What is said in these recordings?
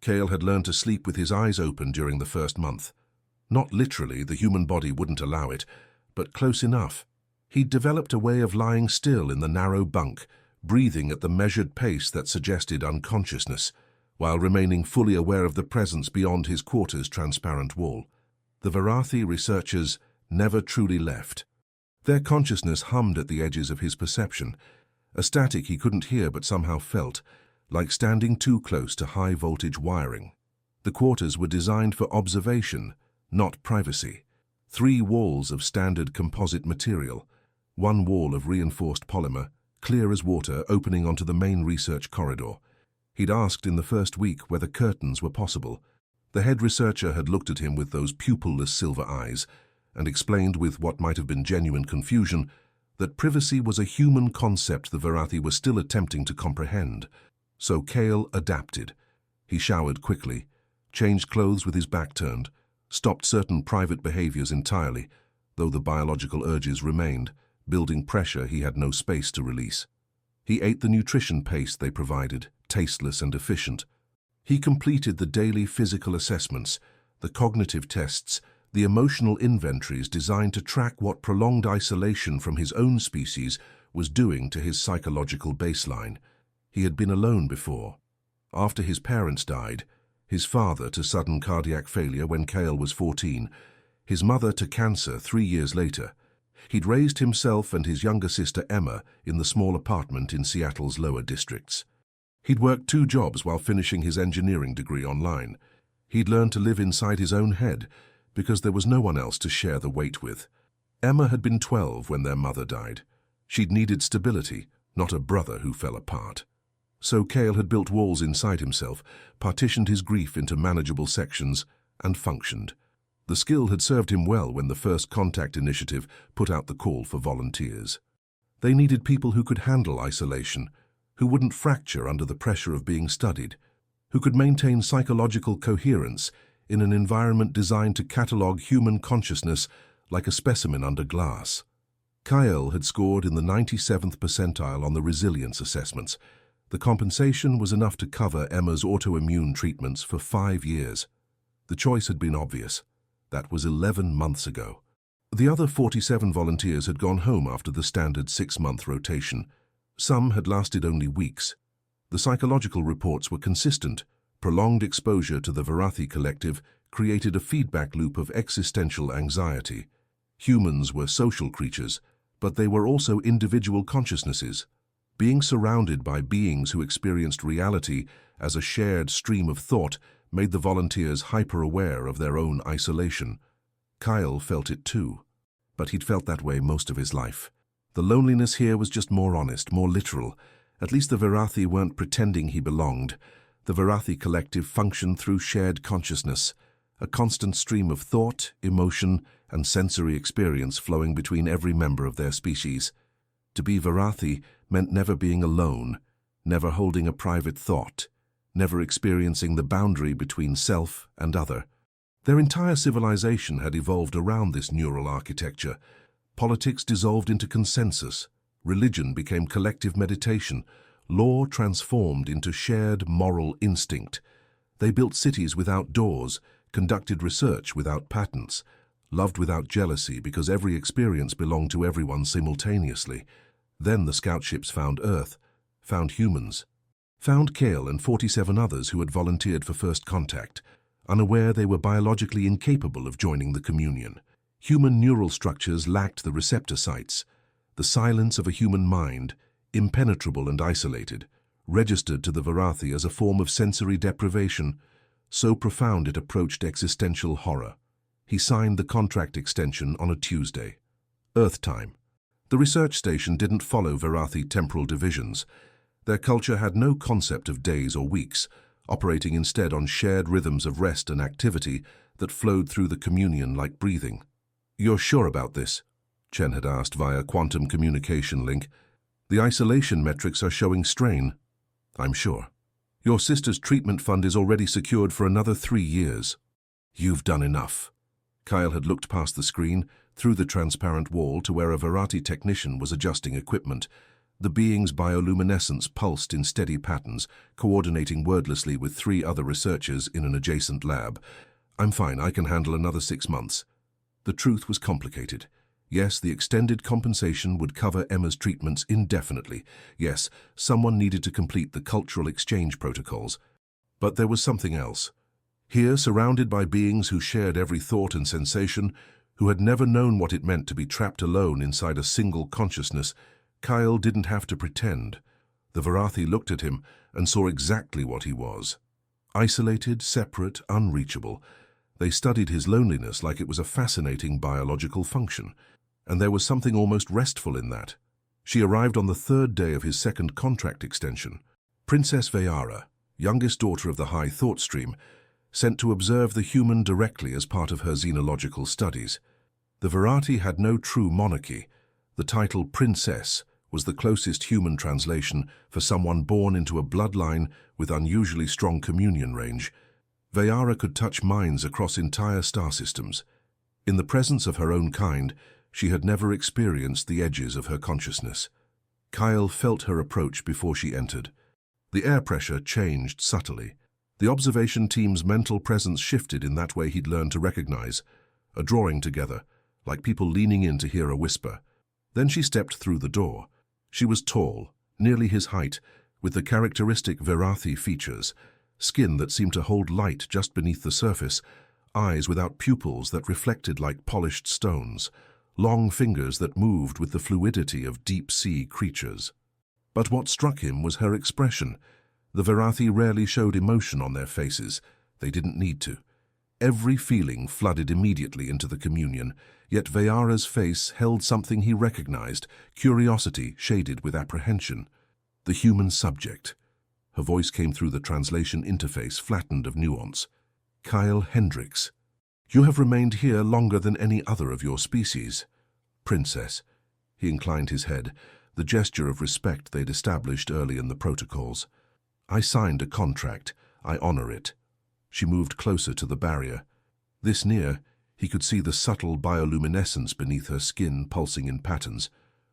Kale had learned to sleep with his eyes open during the first month. Not literally, the human body wouldn't allow it, but close enough. He'd developed a way of lying still in the narrow bunk, breathing at the measured pace that suggested unconsciousness, while remaining fully aware of the presence beyond his quarter's transparent wall. The Varathi researchers never truly left. Their consciousness hummed at the edges of his perception, a static he couldn't hear but somehow felt, like standing too close to high-voltage wiring. The quarters were designed for observation, not privacy. 3 walls of standard composite material, 1 wall of reinforced polymer, clear as water, opening onto the main research corridor. He'd asked in the first week whether curtains were possible. The head researcher had looked at him with those pupilless silver eyes and explained with what might have been genuine confusion that privacy was a human concept the Varathi were still attempting to comprehend. So Kale adapted. He showered quickly, changed clothes with his back turned, stopped certain private behaviors entirely, though the biological urges remained, building pressure he had no space to release. He ate the nutrition paste they provided, tasteless and efficient. He completed the daily physical assessments, the cognitive tests, the emotional inventories designed to track what prolonged isolation from his own species was doing to his psychological baseline. He had been alone before. After his parents died, his father to sudden cardiac failure when Kale was 14, his mother to cancer 3 years later, he'd raised himself and his younger sister Emma in the small apartment in Seattle's lower districts. He'd worked 2 jobs while finishing his engineering degree online. He'd learned to live inside his own head because there was no one else to share the weight with. Emma had been 12 when their mother died. She'd needed stability, not a brother who fell apart. So Kale had built walls inside himself, partitioned his grief into manageable sections, and functioned. The skill had served him well when the First Contact Initiative put out the call for volunteers. They needed people who could handle isolation, who wouldn't fracture under the pressure of being studied, who could maintain psychological coherence in an environment designed to catalogue human consciousness like a specimen under glass. Kyle had scored in the 97th percentile on the resilience assessments. The compensation was enough to cover Emma's autoimmune treatments for 5 years. The choice had been obvious. That was 11 months ago. The other 47 volunteers had gone home after the standard 6-month rotation. Some had lasted only weeks. The psychological reports were consistent. Prolonged exposure to the Varathi collective created a feedback loop of existential anxiety. Humans were social creatures, but they were also individual consciousnesses. Being surrounded by beings who experienced reality as a shared stream of thought made the volunteers hyper-aware of their own isolation. Kyle felt it too, but he'd felt that way most of his life. The loneliness here was just more honest, more literal. At least the Varathi weren't pretending he belonged. The Varathi collective functioned through shared consciousness, a constant stream of thought, emotion, and sensory experience flowing between every member of their species. To be Varathi meant never being alone, never holding a private thought, never experiencing the boundary between self and other. Their entire civilization had evolved around this neural architecture. Politics dissolved into consensus, religion became collective meditation, law transformed into shared moral instinct. They built cities without doors, conducted research without patents, loved without jealousy because every experience belonged to everyone simultaneously. Then the scout ships found Earth, found humans, found Kale and 47 others who had volunteered for First Contact, unaware they were biologically incapable of joining the communion. Human neural structures lacked the receptor sites. The silence of a human mind, impenetrable and isolated, registered to the Varathi as a form of sensory deprivation, so profound it approached existential horror. He signed the contract extension on a Tuesday. Earth time. The research station didn't follow Varathi temporal divisions. Their culture had no concept of days or weeks, operating instead on shared rhythms of rest and activity that flowed through the communion like breathing. "You're sure about this?" Chen had asked via quantum communication link. "The isolation metrics are showing strain." "I'm sure. Your sister's treatment fund is already secured for another 3 years." "You've done enough." Kyle had looked past the screen, through the transparent wall to where a Varathi technician was adjusting equipment. The being's bioluminescence pulsed in steady patterns, coordinating wordlessly with 3 other researchers in an adjacent lab. "I'm fine, I can handle another 6 months." The truth was complicated. Yes, the extended compensation would cover Emma's treatments indefinitely. Yes, someone needed to complete the cultural exchange protocols. But there was something else. Here, surrounded by beings who shared every thought and sensation, who had never known what it meant to be trapped alone inside a single consciousness, Kyle didn't have to pretend. The Varathi looked at him and saw exactly what he was. Isolated, separate, unreachable. They studied his loneliness like it was a fascinating biological function. And there was something almost restful in that. She arrived on the 3rd day of his 2nd contract extension. Princess Vayara, youngest daughter of the High Thought Stream, sent to observe the human directly as part of her xenological studies. The Varathi had no true monarchy. The title princess was the closest human translation for someone born into a bloodline with unusually strong communion range. Vayara could touch minds across entire star systems. In the presence of her own kind, she had never experienced the edges of her consciousness. Kyle felt her approach before she entered. The air pressure changed subtly. The observation team's mental presence shifted in that way he'd learned to recognize, a drawing together, like people leaning in to hear a whisper. Then she stepped through the door. She was tall, nearly his height, with the characteristic Varathi features, skin that seemed to hold light just beneath the surface, eyes without pupils that reflected like polished stones, long fingers that moved with the fluidity of deep-sea creatures. But what struck him was her expression. The Varathi rarely showed emotion on their faces. They didn't need to. Every feeling flooded immediately into the communion, yet Vayara's face held something he recognized, curiosity shaded with apprehension. The human subject. Her voice came through the translation interface, flattened of nuance. "Kyle Hendricks. You have remained here longer than any other of your species." "Princess." He inclined his head, the gesture of respect they'd established early in the protocols. "I signed a contract. I honor it." She moved closer to the barrier. This near, he could see the subtle bioluminescence beneath her skin pulsing in patterns,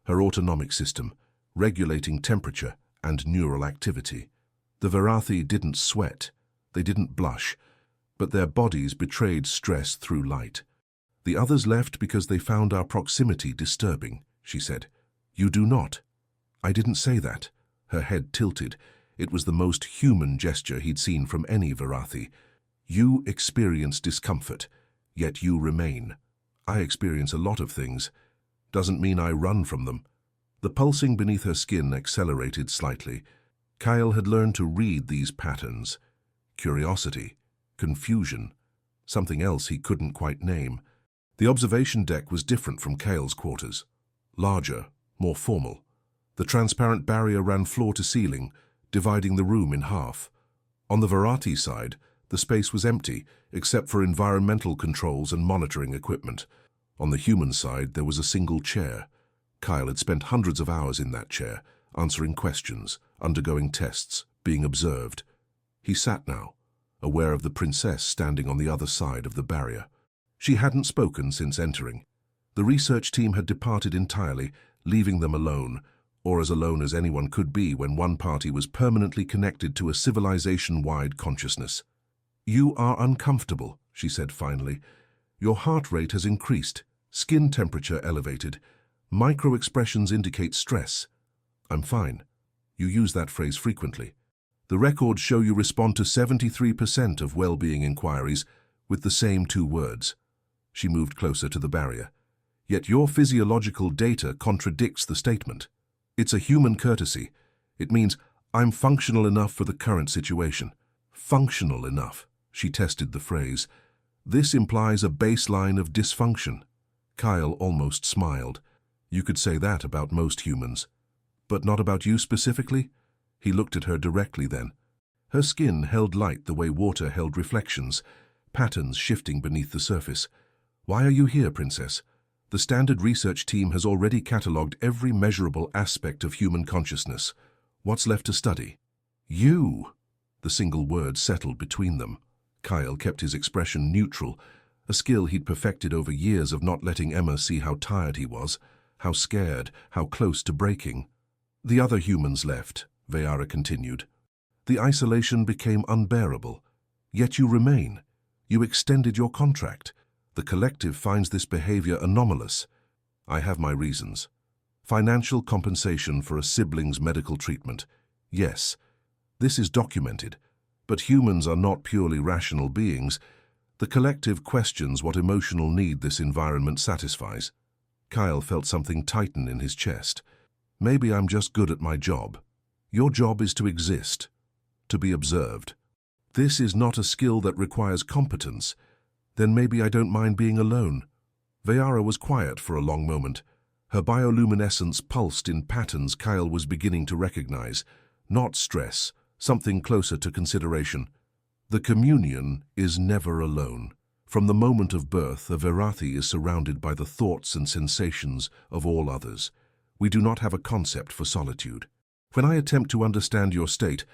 her autonomic system, regulating temperature and neural activity. The Varathi didn't sweat, they didn't blush, but their bodies betrayed stress through light. "The others left because they found our proximity disturbing," she said. "You do not." "I didn't say that." Her head tilted. It was the most human gesture he'd seen from any Varathi. "You experience discomfort, yet you remain. I experience a lot of things. Doesn't mean I run from them." The pulsing beneath her skin accelerated slightly. Kyle had learned to read these patterns. Curiosity, confusion, something else he couldn't quite name. The observation deck was different from Kyle's quarters. Larger, more formal. The transparent barrier ran floor to ceiling, dividing the room in half. On the Varathi side, the space was empty, except for environmental controls and monitoring equipment. On the human side, there was a single chair. Kyle had spent hundreds of hours in that chair, answering questions, undergoing tests, being observed. He sat now, aware of the princess standing on the other side of the barrier. She hadn't spoken since entering. The research team had departed entirely, leaving them alone, or as alone as anyone could be when one party was permanently connected to a civilization-wide consciousness. "You are uncomfortable," she said finally. "Your heart rate has increased, skin temperature elevated. Micro-expressions indicate stress." "I'm fine." You use that phrase frequently. "The records show you respond to 73% of well-being inquiries with the same 2 words. She moved closer to the barrier. "Yet your physiological data contradicts the statement. It's a human courtesy. It means I'm functional enough for the current situation." Functional enough, she tested the phrase. This implies a baseline of dysfunction. Kyle almost smiled. You could say that about most humans. But not about you specifically? He looked at her directly then. Her skin held light the way water held reflections, patterns shifting beneath the surface. "Why are you here, Princess? The standard research team has already catalogued every measurable aspect of human consciousness. What's left to study?" "You!" The single word settled between them. Kyle kept his expression neutral, a skill he'd perfected over years of not letting Emma see how tired he was, how scared, how close to breaking. The other humans left, Vayara continued. The isolation became unbearable. Yet you remain. You extended your contract. The collective finds this behavior anomalous. I have my reasons. Financial compensation for a sibling's medical treatment. Yes, this is documented. But humans are not purely rational beings. The collective questions what emotional need this environment satisfies. Kyle felt something tighten in his chest. Maybe I'm just good at my job. Your job is to exist, to be observed. This is not a skill that requires competence. Then maybe I don't mind being alone. Vayara was quiet for a long moment. Her bioluminescence pulsed in patterns Kyle was beginning to recognize. Not stress, something closer to consideration. The communion is never alone. From the moment of birth, a Virathi is surrounded by the thoughts and sensations of all others. We do not have a concept for solitude. When I attempt to understand your state,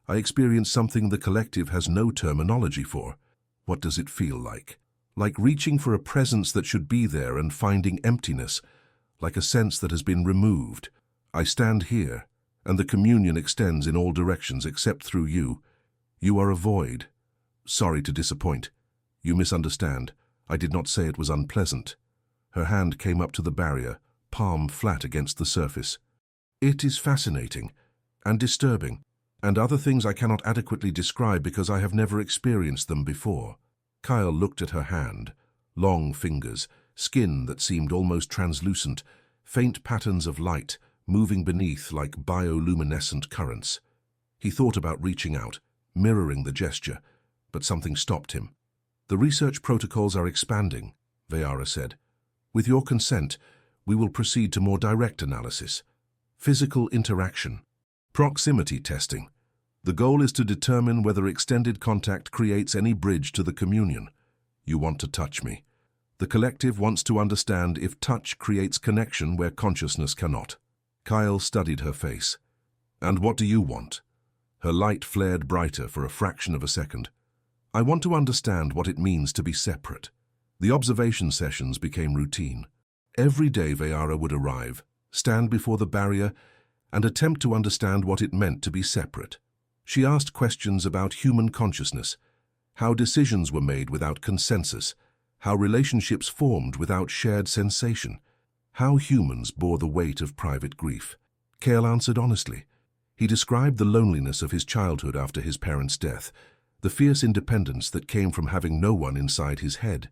I experience something the collective has no terminology for. What does it feel like? Like reaching for a presence that should be there and finding emptiness, like a sense that has been removed. I stand here, and the communion extends in all directions except through you. You are a void. Sorry to disappoint. You misunderstand. I did not say it was unpleasant. Her hand came up to the barrier, palm flat against the surface. It is fascinating and disturbing, and other things I cannot adequately describe because I have never experienced them before. Kyle looked at her hand. Long fingers, skin that seemed almost translucent, faint patterns of light moving beneath like bioluminescent currents. He thought about reaching out, mirroring the gesture, but something stopped him. The research protocols are expanding, Vayara said. With your consent, we will proceed to more direct analysis. Physical interaction. Proximity testing. The goal is to determine whether extended contact creates any bridge to the communion. You want to touch me. The collective wants to understand if touch creates connection where consciousness cannot. Kyle studied her face. And what do you want? Her light flared brighter for a fraction of a second. I want to understand what it means to be separate. The observation sessions became routine. Every day Vayara would arrive, stand before the barrier, and attempt to understand what it meant to be separate. She asked questions about human consciousness, how decisions were made without consensus, how relationships formed without shared sensation, how humans bore the weight of private grief. Kale answered honestly. He described the loneliness of his childhood after his parents' death, the fierce independence that came from having no one inside his head,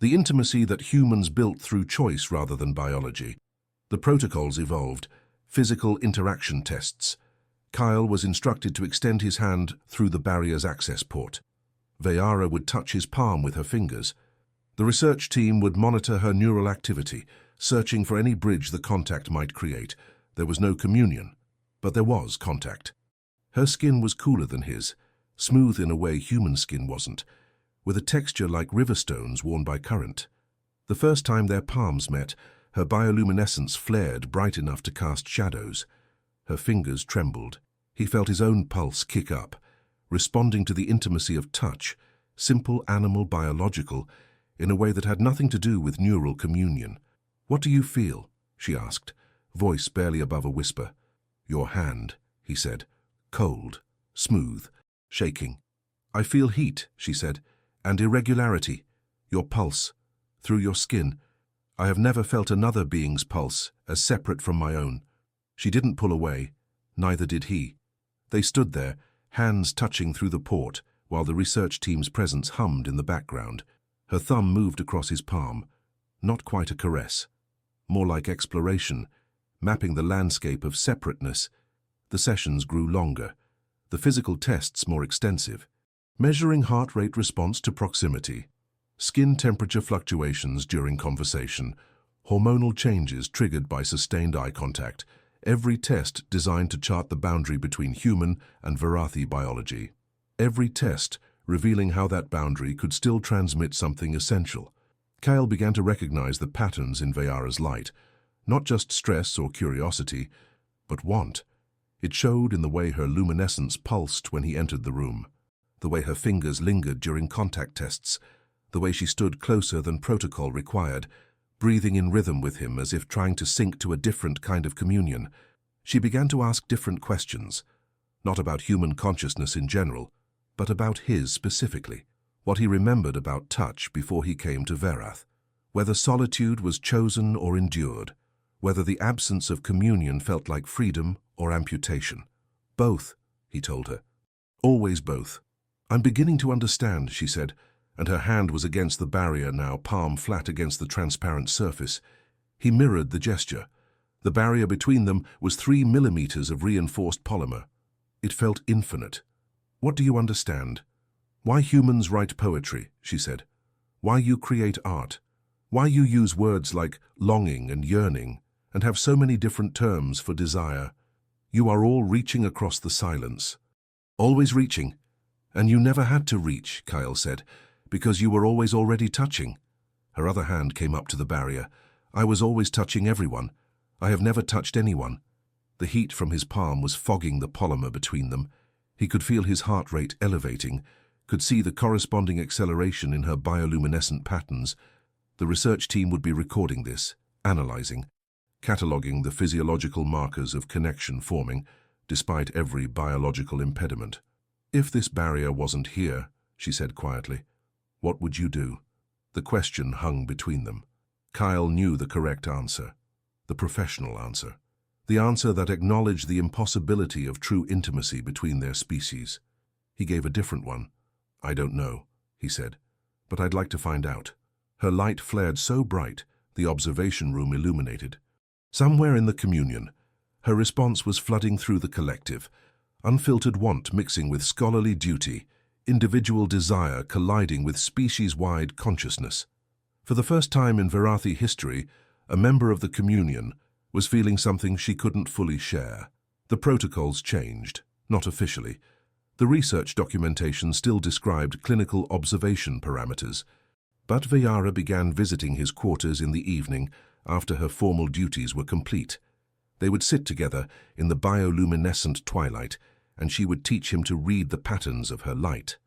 the intimacy that humans built through choice rather than biology. The protocols evolved, physical interaction tests. Kyle was instructed to extend his hand through the barrier's access port. Vayara would touch his palm with her fingers. The research team would monitor her neural activity, searching for any bridge the contact might create. There was no communion, but there was contact. Her skin was cooler than his, smooth in a way human skin wasn't, with a texture like river stones worn by current. The first time their palms met, her bioluminescence flared bright enough to cast shadows. Her fingers trembled. He felt his own pulse kick up, responding to the intimacy of touch, simple animal biological, in a way that had nothing to do with neural communion. What do you feel? She asked, voice barely above a whisper. Your hand, he said, cold, smooth, shaking. I feel heat, she said, and irregularity. Your pulse, through your skin. I have never felt another being's pulse as separate from my own. She didn't pull away, neither did he. They stood there, hands touching through the port, while the research team's presence hummed in the background. Her thumb moved across his palm, not quite a caress, more like exploration, mapping the landscape of separateness. The sessions grew longer, the physical tests more extensive, measuring heart rate response to proximity, skin temperature fluctuations during conversation, hormonal changes triggered by sustained eye contact, every test designed to chart the boundary between human and Virathi biology. Every test revealing how that boundary could still transmit something essential. Kyle began to recognize the patterns in Vayara's light, not just stress or curiosity, but want. It showed in the way her luminescence pulsed when he entered the room, the way her fingers lingered during contact tests, the way she stood closer than protocol required, breathing in rhythm with him as if trying to sync to a different kind of communion. She began to ask different questions, not about human consciousness in general, but about his specifically, what he remembered about touch before he came to Verath, whether solitude was chosen or endured, whether the absence of communion felt like freedom or amputation. Both, he told her. Always both. I'm beginning to understand, she said, and her hand was against the barrier now, palm flat against the transparent surface. He mirrored the gesture. The barrier between them was 3 millimeters of reinforced polymer. It felt infinite. What do you understand? Why humans write poetry, she said. Why you create art. Why you use words like longing and yearning, and have so many different terms for desire. You are all reaching across the silence. Always reaching. And you never had to reach, Kyle said, because you were always already touching. Her other hand came up to the barrier. I was always touching everyone. I have never touched anyone. The heat from his palm was fogging the polymer between them. He could feel his heart rate elevating, could see the corresponding acceleration in her bioluminescent patterns. The research team would be recording this, analyzing, cataloging the physiological markers of connection forming, despite every biological impediment. If this barrier wasn't here, she said quietly, what would you do? The question hung between them. Kyle knew the correct answer, the professional answer, the answer that acknowledged the impossibility of true intimacy between their species. He gave a different one. I don't know, he said, but I'd like to find out. Her light flared so bright, the observation room illuminated. Somewhere in the communion, her response was flooding through the collective, unfiltered want mixing with scholarly duty, individual desire colliding with species-wide consciousness. For the first time in Verathi history, a member of the communion was feeling something she couldn't fully share. The protocols changed, not officially. The research documentation still described clinical observation parameters, but Vayara began visiting his quarters in the evening after her formal duties were complete. They would sit together in the bioluminescent twilight, and she would teach him to read the patterns of her light.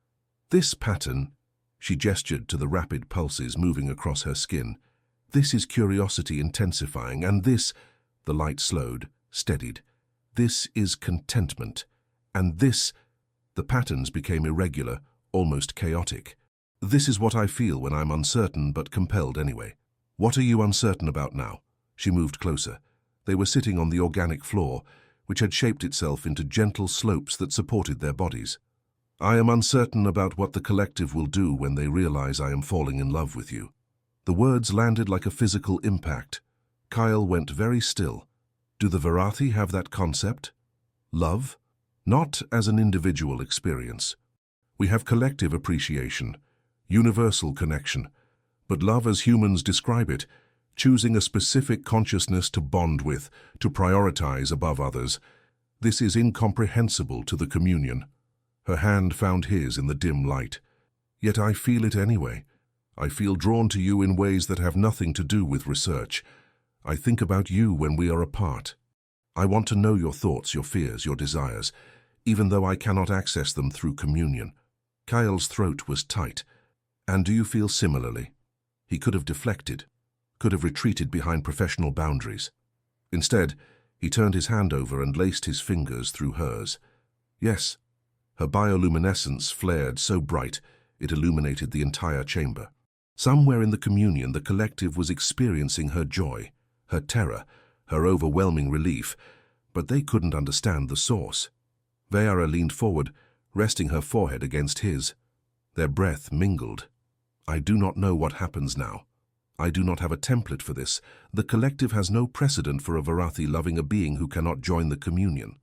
This pattern, she gestured to the rapid pulses moving across her skin, this is curiosity intensifying, and this, the light slowed, steadied, this is contentment, and this, the patterns became irregular, almost chaotic. This is what I feel when I'm uncertain but compelled anyway. What are you uncertain about now? She moved closer. They were sitting on the organic floor, which had shaped itself into gentle slopes that supported their bodies. I am uncertain about what the collective will do when they realize I am falling in love with you. The words landed like a physical impact. Kyle went very still. Do the Verathi have that concept? Love? Not as an individual experience. We have collective appreciation, universal connection, but love as humans describe it, choosing a specific consciousness to bond with, to prioritize above others. This is incomprehensible to the communion. Her hand found his in the dim light. Yet I feel it anyway. I feel drawn to you in ways that have nothing to do with research. I think about you when we are apart. I want to know your thoughts, your fears, your desires, even though I cannot access them through communion. Kyle's throat was tight. And do you feel similarly? He could have deflected, could have retreated behind professional boundaries. Instead, he turned his hand over and laced his fingers through hers. Yes. Her bioluminescence flared so bright it illuminated the entire chamber. Somewhere in the communion, the collective was experiencing her joy, her terror, her overwhelming relief, but they couldn't understand the source. Vayara leaned forward, resting her forehead against his. Their breath mingled. I do not know what happens now. I do not have a template for this. The collective has no precedent for a Verathi loving a being who cannot join the communion.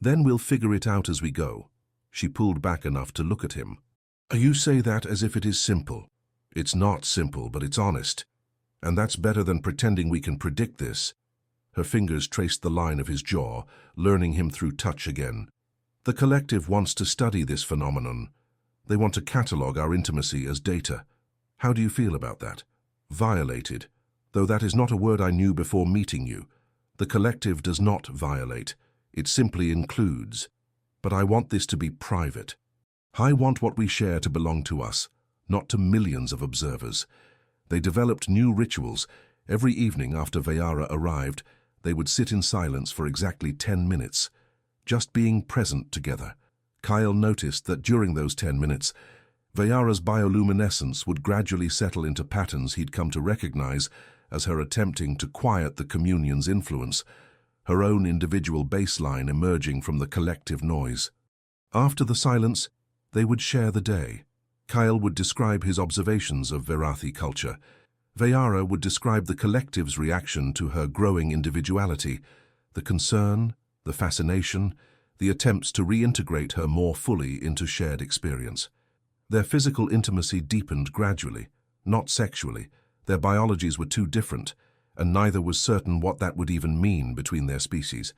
Then we'll figure it out as we go. She pulled back enough to look at him. You say that as if it is simple. It's not simple, but it's honest. And that's better than pretending we can predict this. Her fingers traced the line of his jaw, learning him through touch again. The collective wants to study this phenomenon. They want to catalog our intimacy as data. How do you feel about that? Violated. Though that is not a word I knew before meeting you. The collective does not violate. It simply includes. But I want this to be private. I want what we share to belong to us, not to millions of observers. They developed new rituals. Every evening after Vayara arrived, They would sit in silence for exactly 10 minutes, just being present together. Kyle noticed that during those 10 minutes, Vayara's bioluminescence would gradually settle into patterns he'd come to recognize as her attempting to quiet the communion's influence, her own individual baseline emerging from the collective noise. After the silence, they would share the day. Kyle would describe his observations of Varathi culture. Vayara would describe the collective's reaction to her growing individuality, the concern, the fascination, the attempts to reintegrate her more fully into shared experience. Their physical intimacy deepened gradually, not sexually. Their biologies were too different, and neither was certain what that would even mean between their species.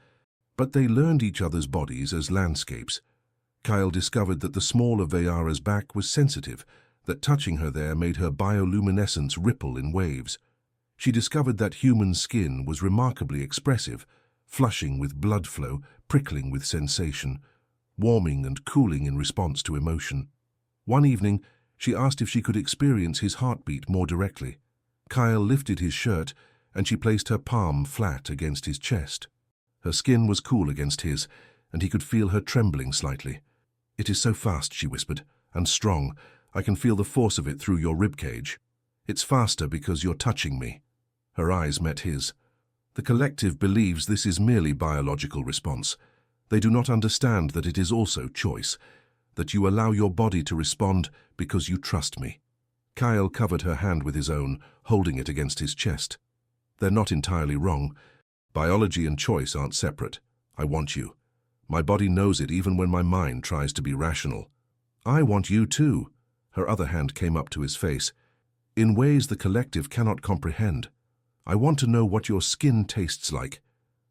But they learned each other's bodies as landscapes. Kyle discovered that the small of Vayara's back was sensitive, that touching her there made her bioluminescence ripple in waves. She discovered that human skin was remarkably expressive, flushing with blood flow, prickling with sensation, warming and cooling in response to emotion. One evening, she asked if she could experience his heartbeat more directly. Kyle lifted his shirt, and she placed her palm flat against his chest. Her skin was cool against his, and he could feel her trembling slightly. "It is so fast," she whispered, "and strong. I can feel the force of it through your ribcage. It's faster because you're touching me." Her eyes met his. The collective believes this is merely biological response. They do not understand that it is also choice, that you allow your body to respond because you trust me. Kyle covered her hand with his own, holding it against his chest. "They're not entirely wrong. Biology and choice aren't separate. I want you. My body knows it even when my mind tries to be rational. I want you too." Her other hand came up to his face. "In ways the collective cannot comprehend. I want to know what your skin tastes like,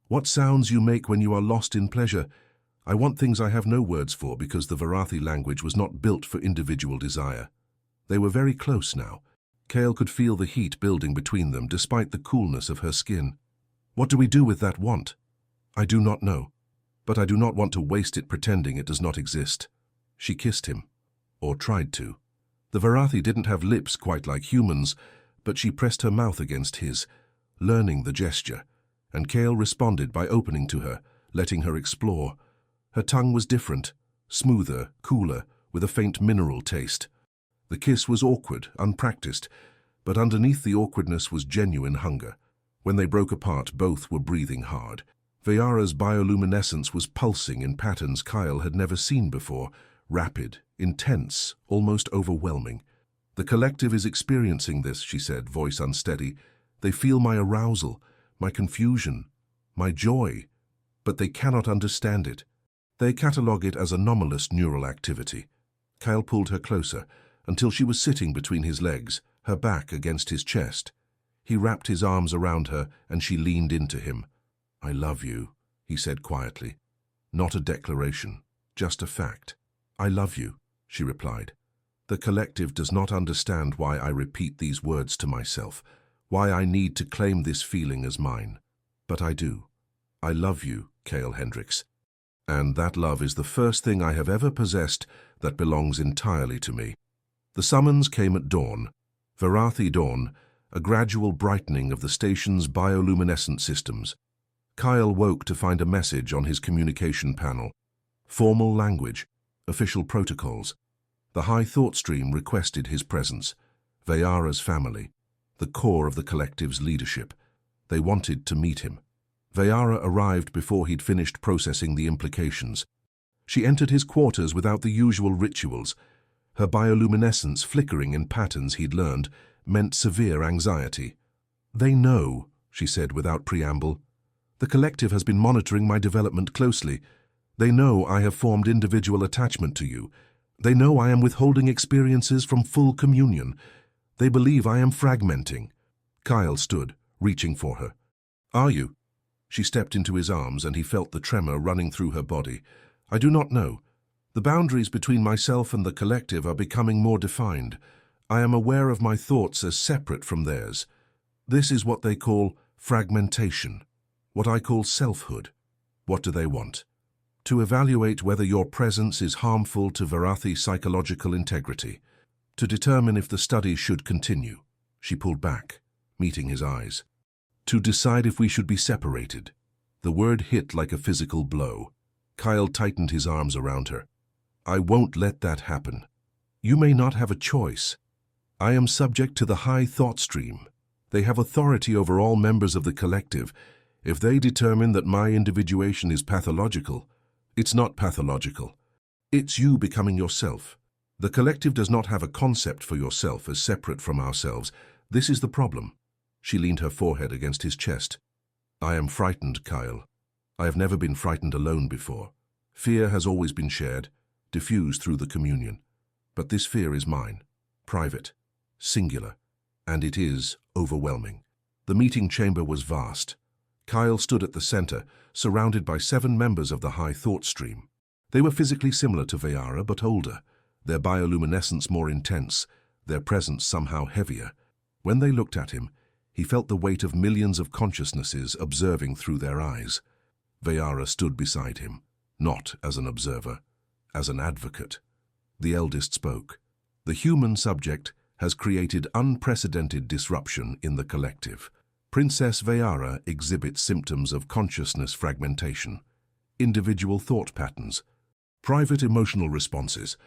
what sounds you make when you are lost in pleasure. I want things I have no words for because the Varathi language was not built for individual desire." They were very close now. Kale could feel the heat building between them despite the coolness of her skin. "What do we do with that want?" "I do not know, but I do not want to waste it pretending it does not exist." She kissed him, or tried to. The Varathi didn't have lips quite like humans, but she pressed her mouth against his, learning the gesture, and Kale responded by opening to her, letting her explore. Her tongue was different, smoother, cooler, with a faint mineral taste. The kiss was awkward, unpracticed, but underneath the awkwardness was genuine hunger. When they broke apart, both were breathing hard. Vayara's bioluminescence was pulsing in patterns Kyle had never seen before, rapid, intense, almost overwhelming. "The collective is experiencing this," she said, voice unsteady. "They feel my arousal, my confusion, my joy, but they cannot understand it. They catalogue it as anomalous neural activity." Kyle pulled her closer, until she was sitting between his legs, her back against his chest. He wrapped his arms around her, and she leaned into him. "I love you," he said quietly. "Not a declaration, just a fact." "I love you," she replied. "The collective does not understand why I repeat these words to myself, why I need to claim this feeling as mine. But I do. I love you, Kale Hendricks. And that love is the first thing I have ever possessed that belongs entirely to me." The summons came at dawn, Varathi dawn, a gradual brightening of the station's bioluminescent systems. Kyle woke to find a message on his communication panel. Formal language, official protocols. The high thought stream requested his presence. Vayara's family, the core of the collective's leadership. They wanted to meet him. Vayara arrived before he'd finished processing the implications. She entered his quarters without the usual rituals. Her bioluminescence flickering in patterns he'd learned meant severe anxiety. "They know," she said without preamble. "The collective has been monitoring my development closely. They know I have formed individual attachment to you. They know I am withholding experiences from full communion. They believe I am fragmenting." Kyle stood, reaching for her. "Are you?" She stepped into his arms, and he felt the tremor running through her body. "I do not know. The boundaries between myself and the collective are becoming more defined. I am aware of my thoughts as separate from theirs. This is what they call fragmentation, what I call selfhood." "What do they want?" "To evaluate whether your presence is harmful to Varathi psychological integrity, to determine if the study should continue." She pulled back, meeting his eyes. To decide if we should be separated. The word hit like a physical blow. Kyle tightened his arms around her. I won't let that happen. You may not have a choice. I am subject to the high thought stream. They have authority over all members of the collective. If they determine that my individuation is pathological, it's not pathological. It's you becoming yourself. The collective does not have a concept for yourself as separate from ourselves. This is the problem. She leaned her forehead against his chest. I am frightened, Kyle. I have never been frightened alone before. Fear has always been shared, diffused through the communion. But this fear is mine, private, singular, and it is overwhelming. The meeting chamber was vast. Kyle stood at the center, surrounded by 7 members of the high thought stream. They were physically similar to Vayara, but older, their bioluminescence more intense, their presence somehow heavier. When they looked at him, he felt the weight of millions of consciousnesses observing through their eyes. Vayara stood beside him, not as an observer, as an advocate. The eldest spoke. The human subject has created unprecedented disruption in the collective. Princess Vayara exhibits symptoms of consciousness fragmentation, individual thought patterns, private emotional responses,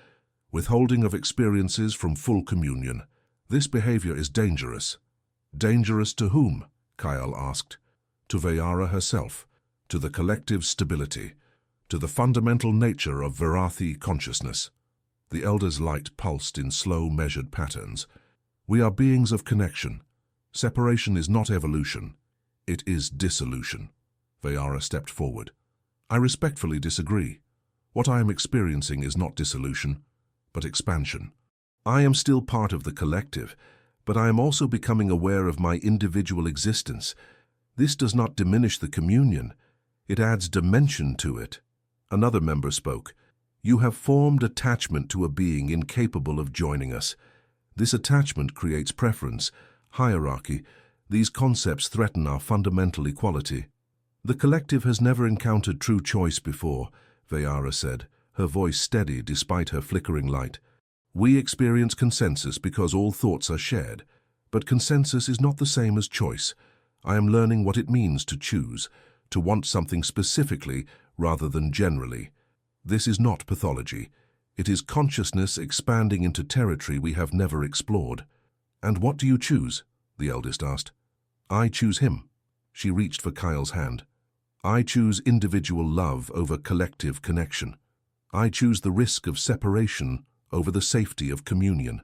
withholding of experiences from full communion. This behavior is dangerous. Dangerous to whom? Kyle asked. To Vayara herself, to the collective's stability, to the fundamental nature of Varathi consciousness. The elder's light pulsed in slow, measured patterns. We are beings of connection. Separation is not evolution. It is dissolution. Vayara stepped forward. I respectfully disagree. What I am experiencing is not dissolution, but expansion. I am still part of the collective, but I am also becoming aware of my individual existence. This does not diminish the communion. It adds dimension to it. Another member spoke. You have formed attachment to a being incapable of joining us. This attachment creates preference, hierarchy. These concepts threaten our fundamental equality. The collective has never encountered true choice before, Vayara said, her voice steady despite her flickering light. We experience consensus because all thoughts are shared, but consensus is not the same as choice. I am learning what it means to choose, to want something specifically rather than generally. This is not pathology. It is consciousness expanding into territory we have never explored. And what do you choose? The eldest asked. I choose him. She reached for Kyle's hand. I choose individual love over collective connection. I choose the risk of separation over the safety of communion.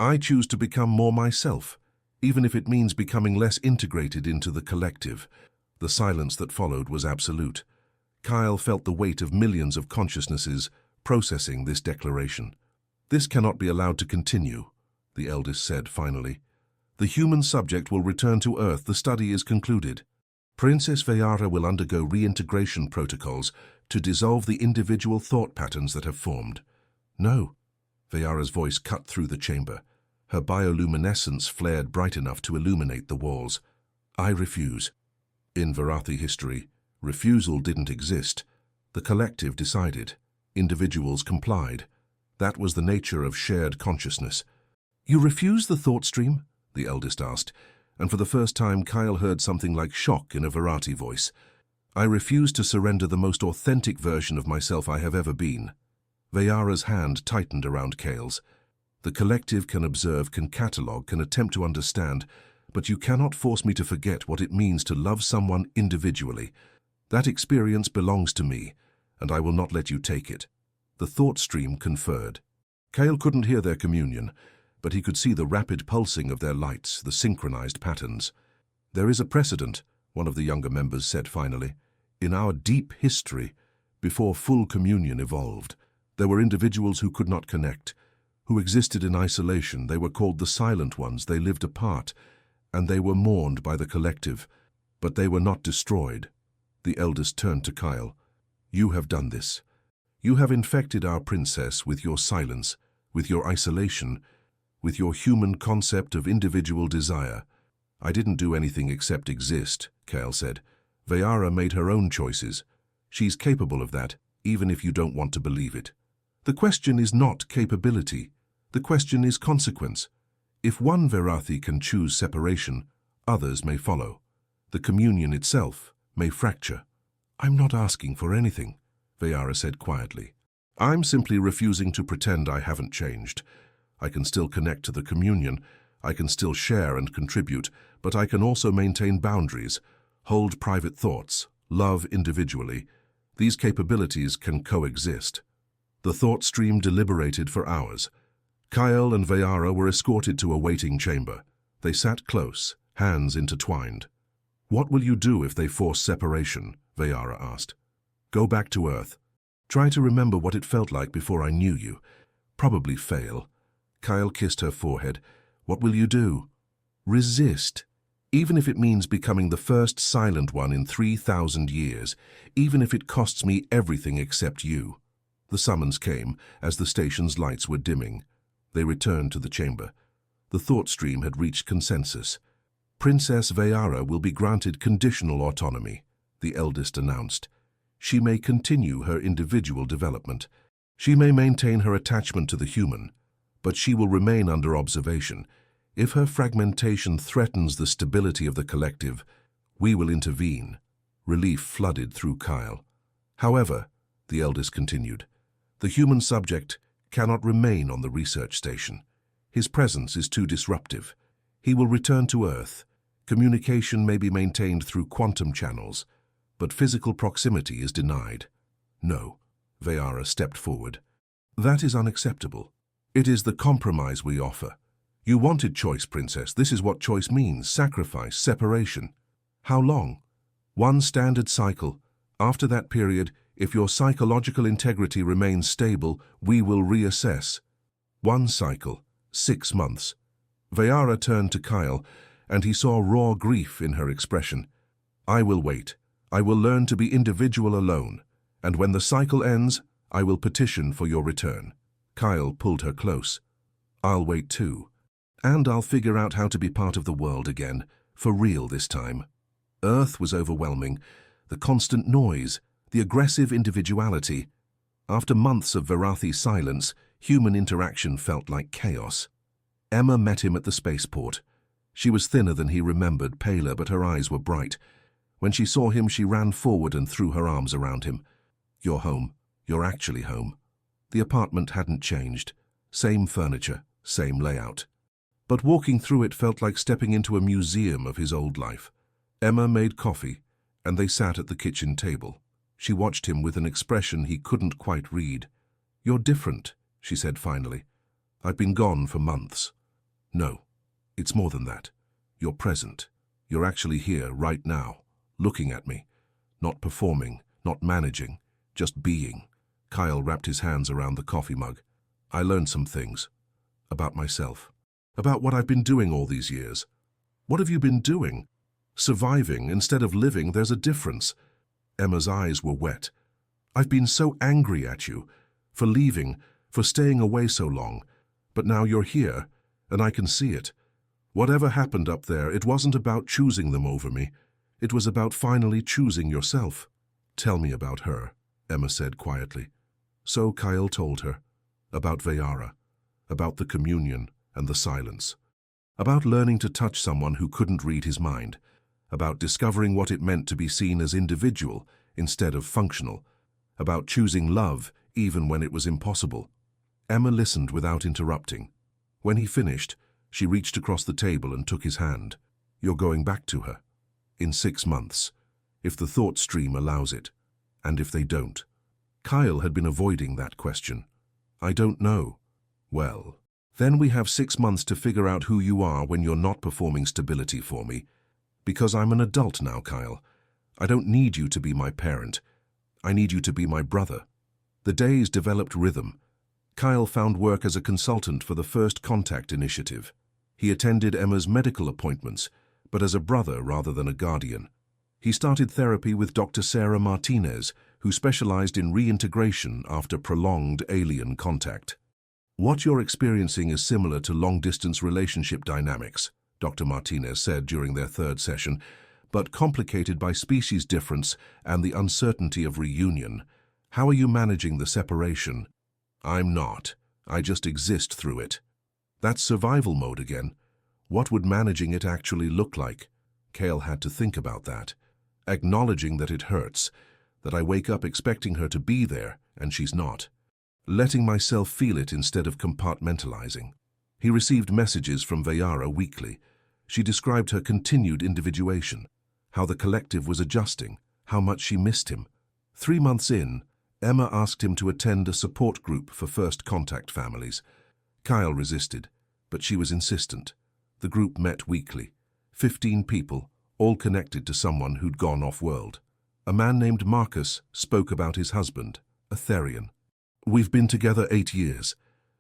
I choose to become more myself, even if it means becoming less integrated into the collective. The silence that followed was absolute. Kyle felt the weight of millions of consciousnesses processing this declaration. This cannot be allowed to continue, the eldest said finally. The human subject will return to Earth. The study is concluded. Princess Vayara will undergo reintegration protocols to dissolve the individual thought patterns that have formed. No. Vayara's voice cut through the chamber. Her bioluminescence flared bright enough to illuminate the walls. I refuse. In Varathi history, refusal didn't exist. The collective decided. Individuals complied. That was the nature of shared consciousness. You refuse the thought stream? The eldest asked, and for the first time Kyle heard something like shock in a Varathi voice. I refuse to surrender the most authentic version of myself I have ever been. Vayara's hand tightened around Kale's. The collective can observe, can catalogue, can attempt to understand, but you cannot force me to forget what it means to love someone individually. That experience belongs to me, and I will not let you take it. The thought stream conferred. Kale couldn't hear their communion, but he could see the rapid pulsing of their lights, the synchronized patterns. There is a precedent, one of the younger members said finally. In our deep history, before full communion evolved, there were individuals who could not connect, who existed in isolation. They were called the silent ones. They lived apart, and they were mourned by the collective, but they were not destroyed. The eldest turned to Kyle. You have done this. You have infected our princess with your silence, with your isolation, with your human concept of individual desire. I didn't do anything except exist, Kale said. Vayara made her own choices. She's capable of that, even if you don't want to believe it. The question is not capability. The question is consequence. If one Varathi can choose separation, others may follow. The communion itself may fracture. I'm not asking for anything, Vayara said quietly. I'm simply refusing to pretend I haven't changed. I can still connect to the communion, I can still share and contribute, but I can also maintain boundaries, hold private thoughts, love individually. These capabilities can coexist. The thought stream deliberated for hours. Kyle and Vayara were escorted to a waiting chamber. They sat close, hands intertwined. What will you do if they force separation? Vayara asked. Go back to Earth. Try to remember what it felt like before I knew you. Probably fail. Kyle kissed her forehead. What will you do? Resist. Even if it means becoming the first silent one in 3,000 years. Even if it costs me everything except you. The summons came as the station's lights were dimming. They returned to the chamber. The thought stream had reached consensus. Princess Vayara will be granted conditional autonomy, the eldest announced. She may continue her individual development. She may maintain her attachment to the human, but she will remain under observation. If her fragmentation threatens the stability of the collective, we will intervene. Relief flooded through Kyle. However, the eldest continued, the human subject cannot remain on the research station. His presence is too disruptive. He will return to Earth. Communication may be maintained through quantum channels, but physical proximity is denied. No, Vayara stepped forward. That is unacceptable. It is the compromise we offer. You wanted choice, Princess. This is what choice means. Sacrifice, separation. How long? One standard cycle. After that period, if your psychological integrity remains stable, we will reassess. One cycle, 6 months. Vayara turned to Kyle, and he saw raw grief in her expression. I will wait. I will learn to be individual alone, and when the cycle ends, I will petition for your return. Kyle pulled her close. I'll wait too. And I'll figure out how to be part of the world again, for real this time. Earth was overwhelming. The constant noise, the aggressive individuality. After months of Varathi silence, human interaction felt like chaos. Emma met him at the spaceport. She was thinner than he remembered, paler, but her eyes were bright. When she saw him, she ran forward and threw her arms around him. You're home. You're actually home. The apartment hadn't changed. Same furniture, same layout. But walking through it felt like stepping into a museum of his old life. Emma made coffee, and they sat at the kitchen table. She watched him with an expression he couldn't quite read. You're different, she said finally. I've been gone for months. No, it's more than that. You're present. You're actually here right now. Looking at me, not performing, not managing, just being. Kyle wrapped his hands around the coffee mug. I learned some things. About myself. About what I've been doing all these years. What have you been doing? Surviving instead of living, there's a difference. Emma's eyes were wet. I've been so angry at you, for leaving, for staying away so long. But now you're here, and I can see it. Whatever happened up there, it wasn't about choosing them over me. It was about finally choosing yourself. Tell me about her, Emma said quietly. So Kyle told her. About Vayara. About the communion and the silence. About learning to touch someone who couldn't read his mind. About discovering what it meant to be seen as individual instead of functional. About choosing love even when it was impossible. Emma listened without interrupting. When he finished, she reached across the table and took his hand. You're going back to her. In 6 months, if the thought stream allows it, and if they don't. Kyle had been avoiding that question. I don't know. Well, then we have 6 months to figure out who you are when you're not performing stability for me. Because I'm an adult now, Kyle. I don't need you to be my parent. I need you to be my brother. The days developed rhythm. Kyle found work as a consultant for the First Contact Initiative. He attended Emma's medical appointments, but as a brother rather than a guardian. He started therapy with Dr. Sarah Martinez, who specialized in reintegration after prolonged alien contact. What you're experiencing is similar to long-distance relationship dynamics, Dr. Martinez said during their 3rd session, but complicated by species difference and the uncertainty of reunion. How are you managing the separation? I'm not. I just exist through it. That's survival mode again. What would managing it actually look like? Kale had to think about that, acknowledging that it hurts, that I wake up expecting her to be there, and she's not. Letting myself feel it instead of compartmentalizing. He received messages from Vayara weekly. She described her continued individuation, how the collective was adjusting, how much she missed him. 3 months in, Emma asked him to attend a support group for first contact families. Kyle resisted, but she was insistent. The group met weekly. 15 people, all connected to someone who'd gone off-world. A man named Marcus spoke about his husband, a Therian. We've been together 8 years,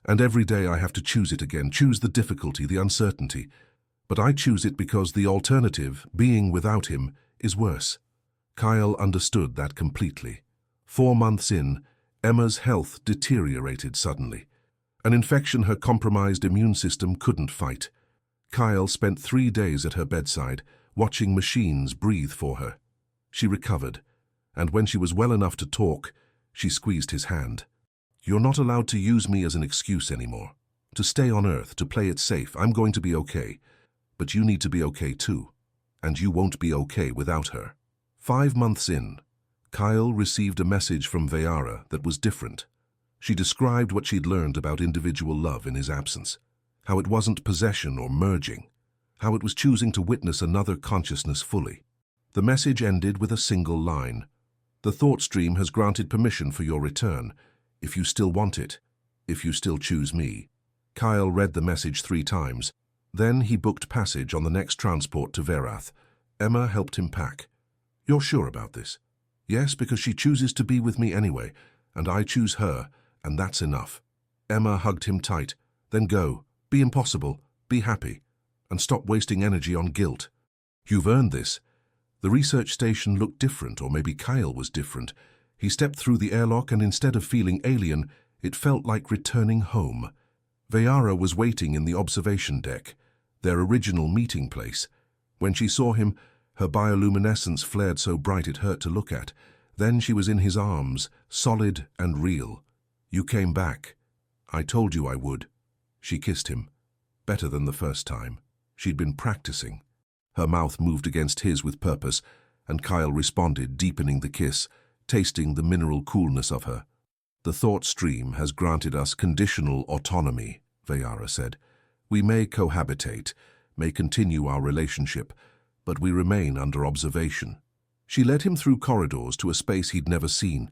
and every day I have to choose it again, choose the difficulty, the uncertainty. But I choose it because the alternative, being without him, is worse. Kyle understood that completely. 4 months in, Emma's health deteriorated suddenly. An infection her compromised immune system couldn't fight. Kyle spent 3 days at her bedside, watching machines breathe for her. She recovered, and when she was well enough to talk, she squeezed his hand. You're not allowed to use me as an excuse anymore. To stay on Earth, to play it safe, I'm going to be okay. But you need to be okay too. And you won't be okay without her. 5 months in, Kyle received a message from Vayara that was different. She described what she'd learned about individual love in his absence. How it wasn't possession or merging. How it was choosing to witness another consciousness fully. The message ended with a single line. The thought stream has granted permission for your return. If you still want it, if you still choose me. Kyle read the message 3 times. Then he booked passage on the next transport to Verath. Emma helped him pack. You're sure about this? Yes, because she chooses to be with me anyway, and I choose her, and that's enough. Emma hugged him tight. Then go. Be impossible. Be happy. And stop wasting energy on guilt. You've earned this. The research station looked different, or maybe Kyle was different. He stepped through the airlock, and instead of feeling alien, it felt like returning home. Vayara was waiting in the observation deck, their original meeting place. When she saw him, her bioluminescence flared so bright it hurt to look at. Then she was in his arms, solid and real. You came back. I told you I would. She kissed him. Better than the first time. She'd been practicing. Her mouth moved against his with purpose, and Kyle responded, deepening the kiss, tasting the mineral coolness of her. The thought stream has granted us conditional autonomy, Vayara said. We may cohabitate, may continue our relationship, but we remain under observation. She led him through corridors to a space he'd never seen,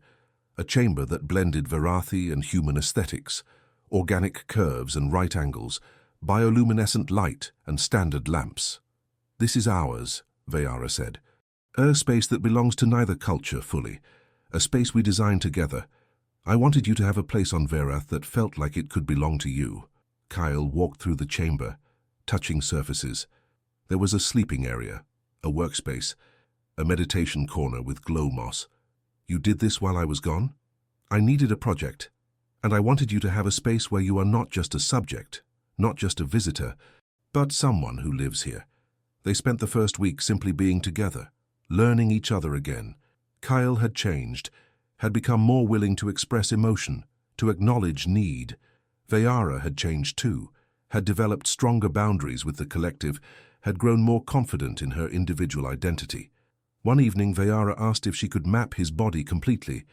a chamber that blended Varathi and human aesthetics, organic curves and right angles, bioluminescent light and standard lamps. This is ours, Vayara said. A space that belongs to neither culture fully. A space we designed together. I wanted you to have a place on Verath that felt like it could belong to you. Kyle walked through the chamber, touching surfaces. There was a sleeping area, a workspace, a meditation corner with glow moss. You did this while I was gone? I needed a project, and I wanted you to have a space where you are not just a subject, not just a visitor, but someone who lives here. They spent the first week simply being together, learning each other again. Kyle had changed, had become more willing to express emotion, to acknowledge need. Vayara had changed too, had developed stronger boundaries with the collective, had grown more confident in her individual identity. One evening, Vayara asked if she could map his body completely.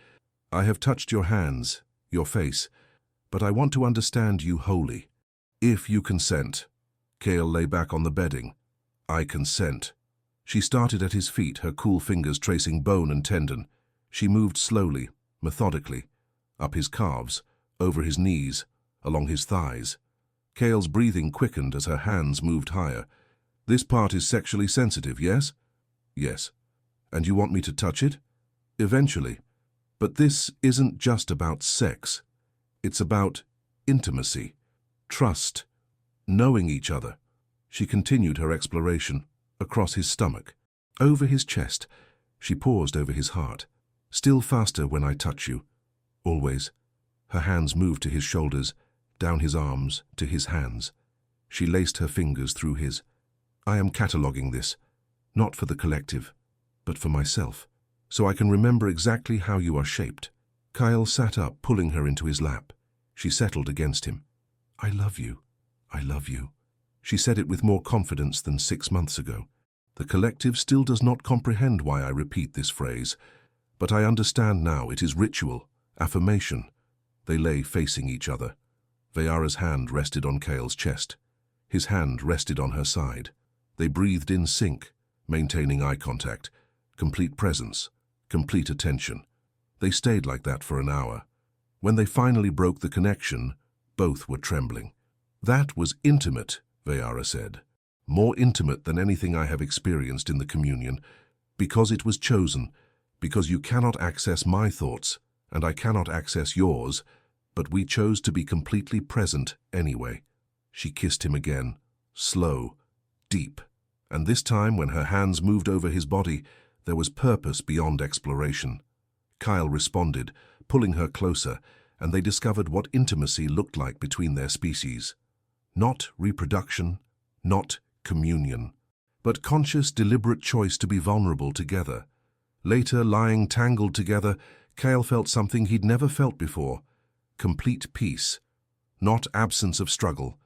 I have touched your hands, your face, but I want to understand you wholly. If you consent. Kale lay back on the bedding. I consent. She started at his feet, her cool fingers tracing bone and tendon. She moved slowly, methodically, up his calves, over his knees, along his thighs. Kale's breathing quickened as her hands moved higher. This part is sexually sensitive, yes? Yes. And you want me to touch it? Eventually. But this isn't just about sex. It's about intimacy, trust, knowing each other. She continued her exploration, across his stomach, over his chest. She paused over his heart. Still faster when I touch you. Always. Her hands moved to his shoulders, down his arms, to his hands. She laced her fingers through his. I am cataloguing this, not for the collective, but for myself, so I can remember exactly how you are shaped. Kyle sat up, pulling her into his lap. She settled against him. I love you. I love you. She said it with more confidence than 6 months ago. The collective still does not comprehend why I repeat this phrase, but I understand now it is ritual, affirmation. They lay facing each other. Vayara's hand rested on Kale's chest. His hand rested on her side. They breathed in sync, maintaining eye contact, complete presence, complete attention. They stayed like that for an hour. When they finally broke the connection, both were trembling. That was intimate, Vayara said. More intimate than anything I have experienced in the communion, because it was chosen, because you cannot access my thoughts, and I cannot access yours, but we chose to be completely present anyway. She kissed him again, slow, deep, and this time when her hands moved over his body, there was purpose beyond exploration. Kyle responded, pulling her closer, and they discovered what intimacy looked like between their species. Not reproduction, not communion, but conscious, deliberate choice to be vulnerable together. Later, lying tangled together, Kyle felt something he'd never felt before. Complete peace. Not absence of struggle,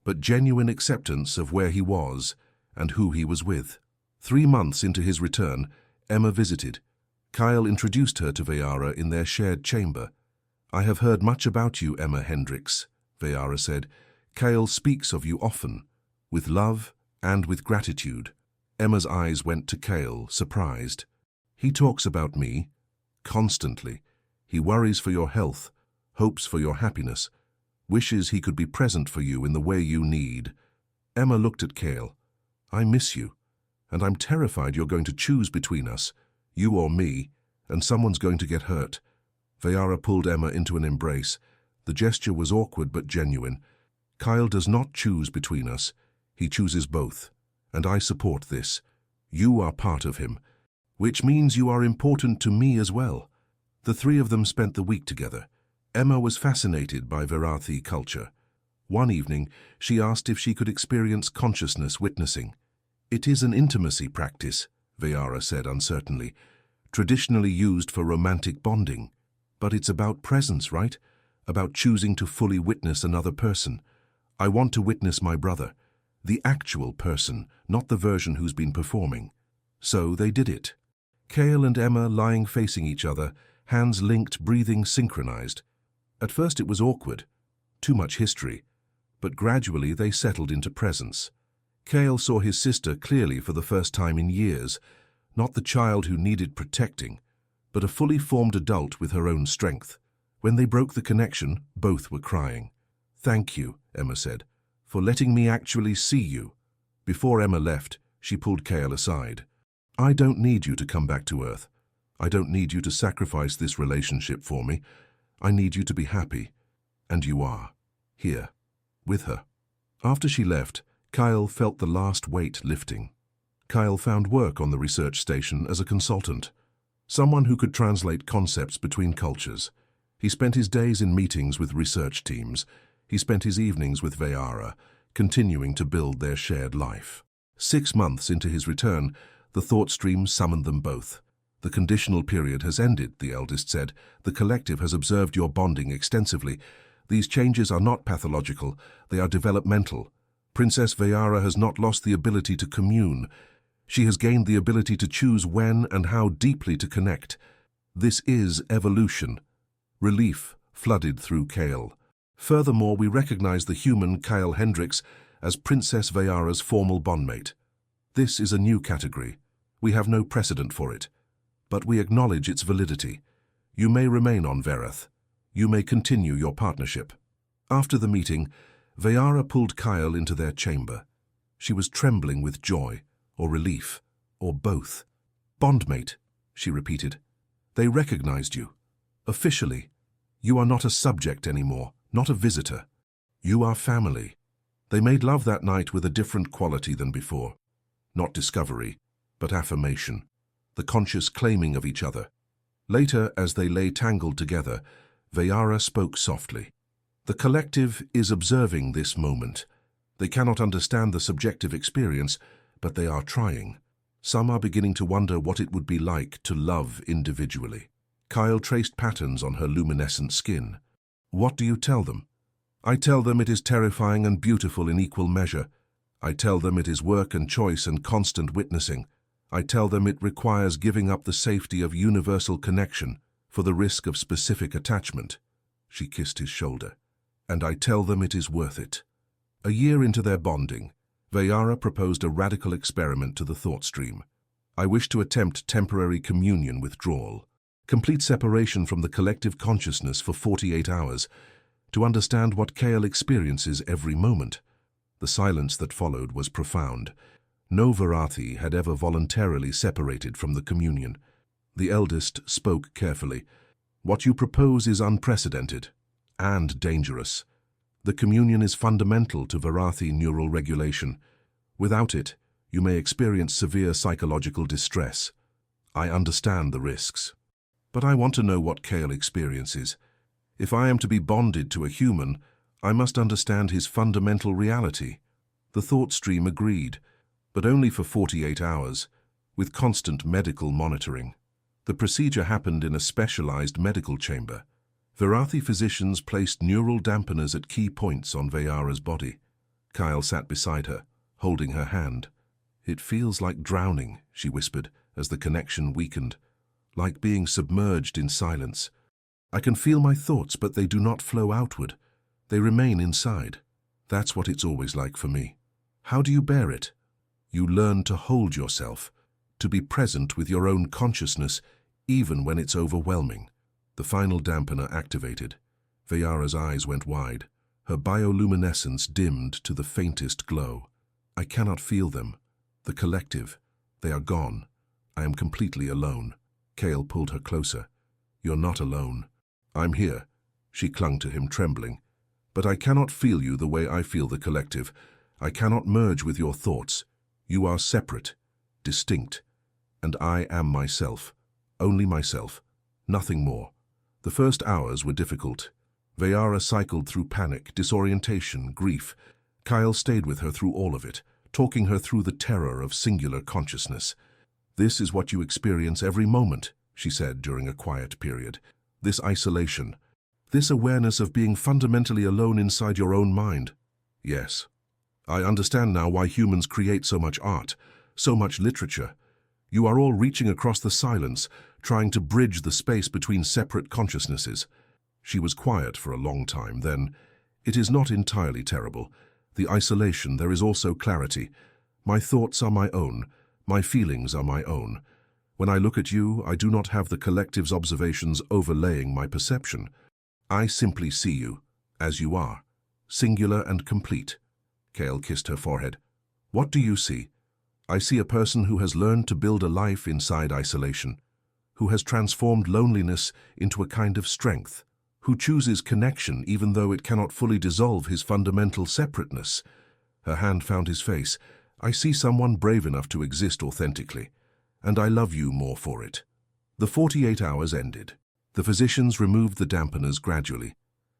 but genuine acceptance of where he was and who he was with. 3 months into his return, Emma visited. Kyle introduced her to Vayara in their shared chamber. "I have heard much about you, Emma Hendricks," Vayara said. "Kyle speaks of you often, with love and with gratitude." Emma's eyes went to Kale, surprised. "He talks about me, constantly. He worries for your health, hopes for your happiness, wishes he could be present for you in the way you need." Emma looked at Kale. "I miss you, and I'm terrified you're going to choose between us, you or me, and someone's going to get hurt." Vayara pulled Emma into an embrace. The gesture was awkward but genuine. "Kyle does not choose between us. He chooses both, and I support this. You are part of him, which means you are important to me as well." The three of them spent the week together. Emma was fascinated by Varathi culture. One evening, she asked if she could experience consciousness witnessing. "It is an intimacy practice," Vayara said uncertainly, "traditionally used for romantic bonding. But it's about presence, right? About choosing to fully witness another person. I want to witness my brother, the actual person, not the version who's been performing." So they did it. Kale and Emma lying facing each other, hands linked, breathing synchronized. At first it was awkward, too much history, but gradually they settled into presence. Kale saw his sister clearly for the first time in years, not the child who needed protecting, but a fully formed adult with her own strength. When they broke the connection, both were crying. "Thank you," Emma said, "for letting me actually see you." Before Emma left, she pulled Kale aside. "I don't need you to come back to Earth. I don't need you to sacrifice this relationship for me. I need you to be happy. And you are, here, with her." After she left, Kyle felt the last weight lifting. Kyle found work on the research station as a consultant, someone who could translate concepts between cultures. He spent his days in meetings with research teams. He spent his evenings with Vayara, continuing to build their shared life. 6 months into his return, the thought stream summoned them both. "The conditional period has ended," the eldest said. "The collective has observed your bonding extensively. These changes are not pathological, they are developmental. Princess Vayara has not lost the ability to commune. She has gained the ability to choose when and how deeply to connect. This is evolution." Relief flooded through Kale. "Furthermore, we recognize the human Kyle Hendricks as Princess Vayara's formal bondmate. This is a new category. We have no precedent for it, but we acknowledge its validity. You may remain on Verath. You may continue your partnership." After the meeting, Vayara pulled Kyle into their chamber. She was trembling with joy, or relief, or both. "Bondmate," she repeated. "They recognized you. Officially. You are not a subject anymore, not a visitor. You are family." They made love that night with a different quality than before. Not discovery, but affirmation, the conscious claiming of each other. Later, as they lay tangled together, Vayara spoke softly. "The collective is observing this moment. They cannot understand the subjective experience, but they are trying. Some are beginning to wonder what it would be like to love individually." Kyle traced patterns on her luminescent skin. "What do you tell them?" "I tell them it is terrifying and beautiful in equal measure. I tell them it is work and choice and constant witnessing. I tell them it requires giving up the safety of universal connection for the risk of specific attachment. She kissed his shoulder. And I tell them it is worth it. A year into their bonding, Vayara proposed a radical experiment to the thought stream. I wish to attempt temporary communion withdrawal, complete separation from the collective consciousness for 48 hours, to understand what Kale experiences every moment. The silence that followed was profound. No Varathi had ever voluntarily separated from the communion. The eldest spoke carefully. What you propose is unprecedented and dangerous. The communion is fundamental to Varathi neural regulation. Without it, you may experience severe psychological distress. I understand the risks. But I want to know what Kale experiences. If I am to be bonded to a human, I must understand his fundamental reality. The thought stream agreed, but only for 48 hours, with constant medical monitoring. The procedure happened in a specialized medical chamber. Varathi physicians placed neural dampeners at key points on Vayara's body. Kyle sat beside her, holding her hand. It feels like drowning, she whispered, as the connection weakened. Like being submerged in silence. I can feel my thoughts, but they do not flow outward. They remain inside. That's what it's always like for me. How do you bear it? You learn to hold yourself, to be present with your own consciousness, even when it's overwhelming. The final dampener activated. Vayara's eyes went wide. Her bioluminescence dimmed to the faintest glow. I cannot feel them. The collective. They are gone. I am completely alone. Kale pulled her closer. You're not alone. I'm here. She clung to him, trembling. But I cannot feel you the way I feel the collective. I cannot merge with your thoughts. You are separate, distinct. And I am myself. Only myself. Nothing more. The first hours were difficult. Vayara cycled through panic, disorientation, grief. Kyle stayed with her through all of it, talking her through the terror of singular consciousness. This is what you experience every moment, she said during a quiet period. This isolation. This awareness of being fundamentally alone inside your own mind. Yes. I understand now why humans create so much art, so much literature. You are all reaching across the silence, trying to bridge the space between separate consciousnesses. She was quiet for a long time, then. It is not entirely terrible. The isolation, there is also clarity. My thoughts are my own. My feelings are my own. When I look at you, I do not have the collective's observations overlaying my perception. I simply see you, as you are, singular and complete. Kale kissed her forehead. What do you see? I see a person who has learned to build a life inside isolation, who has transformed loneliness into a kind of strength, who chooses connection even though it cannot fully dissolve his fundamental separateness. Her hand found his face. I see someone brave enough to exist authentically, and I love you more for it. The 48 hours ended. The physicians removed the dampeners gradually.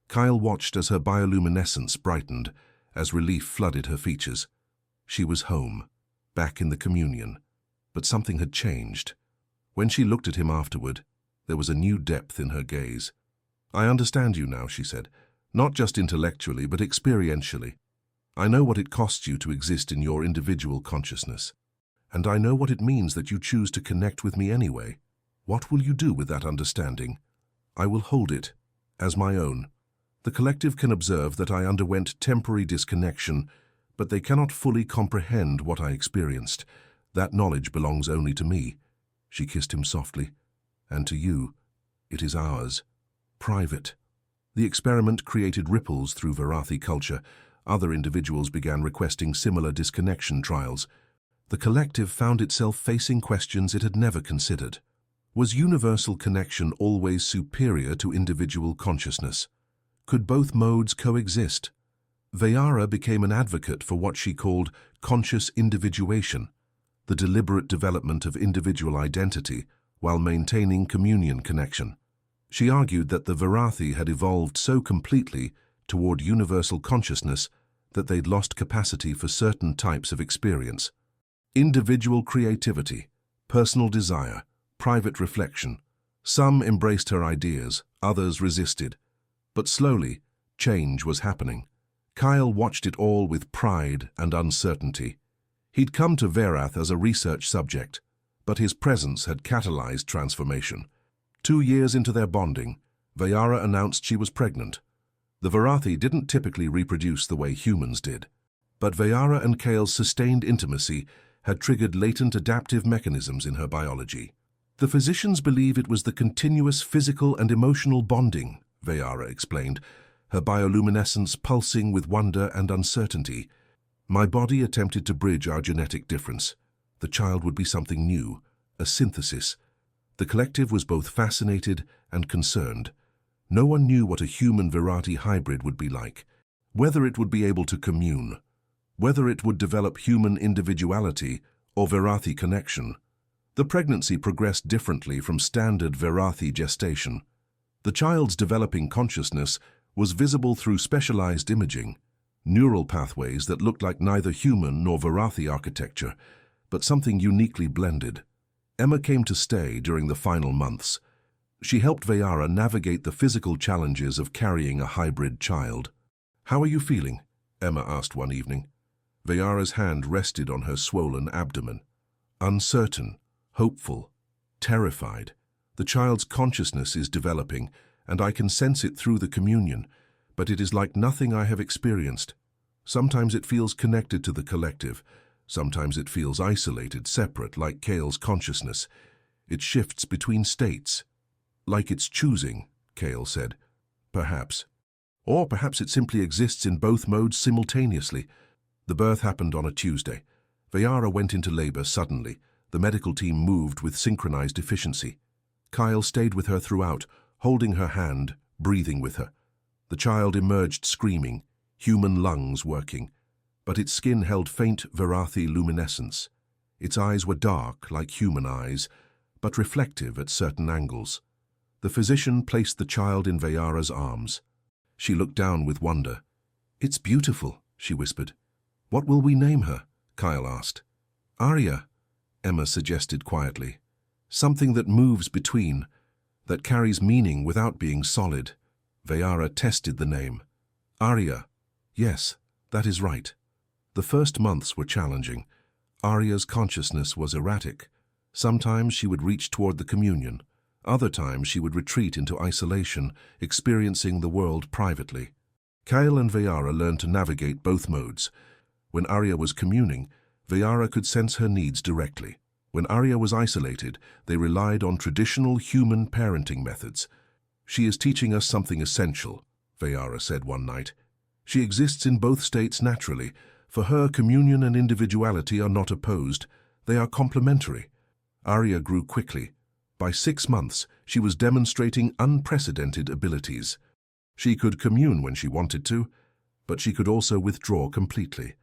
Kyle watched as her bioluminescence brightened, as relief flooded her features. She was home, back in the communion, but something had changed. When she looked at him afterward, there was a new depth in her gaze. I understand you now, she said, not just intellectually, but experientially. I know what it costs you to exist in your individual consciousness, and I know what it means that you choose to connect with me anyway. What will you do with that understanding? I will hold it as my own. The collective can observe that I underwent temporary disconnection, but they cannot fully comprehend what I experienced. That knowledge belongs only to me. She kissed him softly. And to you, it is ours. Private. The experiment created ripples through Varathi culture. Other individuals began requesting similar disconnection trials. The collective found itself facing questions it had never considered. Was universal connection always superior to individual consciousness? Could both modes coexist? Vayara became an advocate for what she called conscious individuation, the deliberate development of individual identity while maintaining communion connection. She argued that the Varathi had evolved so completely toward universal consciousness that they'd lost capacity for certain types of experience. Individual creativity, personal desire, private reflection. Some embraced her ideas, others resisted. But slowly, change was happening. Kyle watched it all with pride and uncertainty. He'd come to Verath as a research subject, but his presence had catalyzed transformation. 2 years into their bonding, Vayara announced she was pregnant. The Varathi didn't typically reproduce the way humans did, but Vayara and Kale's sustained intimacy had triggered latent adaptive mechanisms in her biology. The physicians believe it was the continuous physical and emotional bonding, Vayara explained, her bioluminescence pulsing with wonder and uncertainty. My body attempted to bridge our genetic difference. The child would be something new, a synthesis. The collective was both fascinated and concerned. No one knew what a human-Varathi hybrid would be like, whether it would be able to commune, whether it would develop human individuality or Varathi connection. The pregnancy progressed differently from standard Varathi gestation. The child's developing consciousness was visible through specialized imaging, neural pathways that looked like neither human nor Varathi architecture, but something uniquely blended. Emma came to stay during the final months. She helped Vayara navigate the physical challenges of carrying a hybrid child. "How are you feeling?" Emma asked one evening. Vayara's hand rested on her swollen abdomen. "Uncertain, hopeful, terrified. The child's consciousness is developing, and I can sense it through the communion, but it is like nothing I have experienced. Sometimes it feels connected to the collective. Sometimes it feels isolated, separate, like Kale's consciousness. It shifts between states. Like it's choosing," Kale said. "Perhaps. Or perhaps it simply exists in both modes simultaneously." The birth happened on a Tuesday. Vayara went into labor suddenly. The medical team moved with synchronized efficiency. Kyle stayed with her throughout, holding her hand, breathing with her. The child emerged screaming, human lungs working, but its skin held faint Varathi luminescence. Its eyes were dark, like human eyes, but reflective at certain angles. The physician placed the child in Vayara's arms. She looked down with wonder. "It's beautiful," she whispered. "What will we name her?" Kyle asked. "Arya," Emma suggested quietly. "Something that moves between, that carries meaning without being solid." Vayara tested the name. "Arya. Yes, that is right." The first months were challenging. Arya's consciousness was erratic. Sometimes she would reach toward the communion. Other times she would retreat into isolation, experiencing the world privately. Kyle and Vayara learned to navigate both modes. When Arya was communing, Vayara could sense her needs directly. When Arya was isolated, they relied on traditional human parenting methods. "She is teaching us something essential," Vayara said one night. "She exists in both states naturally. For her, communion and individuality are not opposed. They are complementary." Arya grew quickly. By 6 months, she was demonstrating unprecedented abilities. She could commune when she wanted to, but she could also withdraw completely.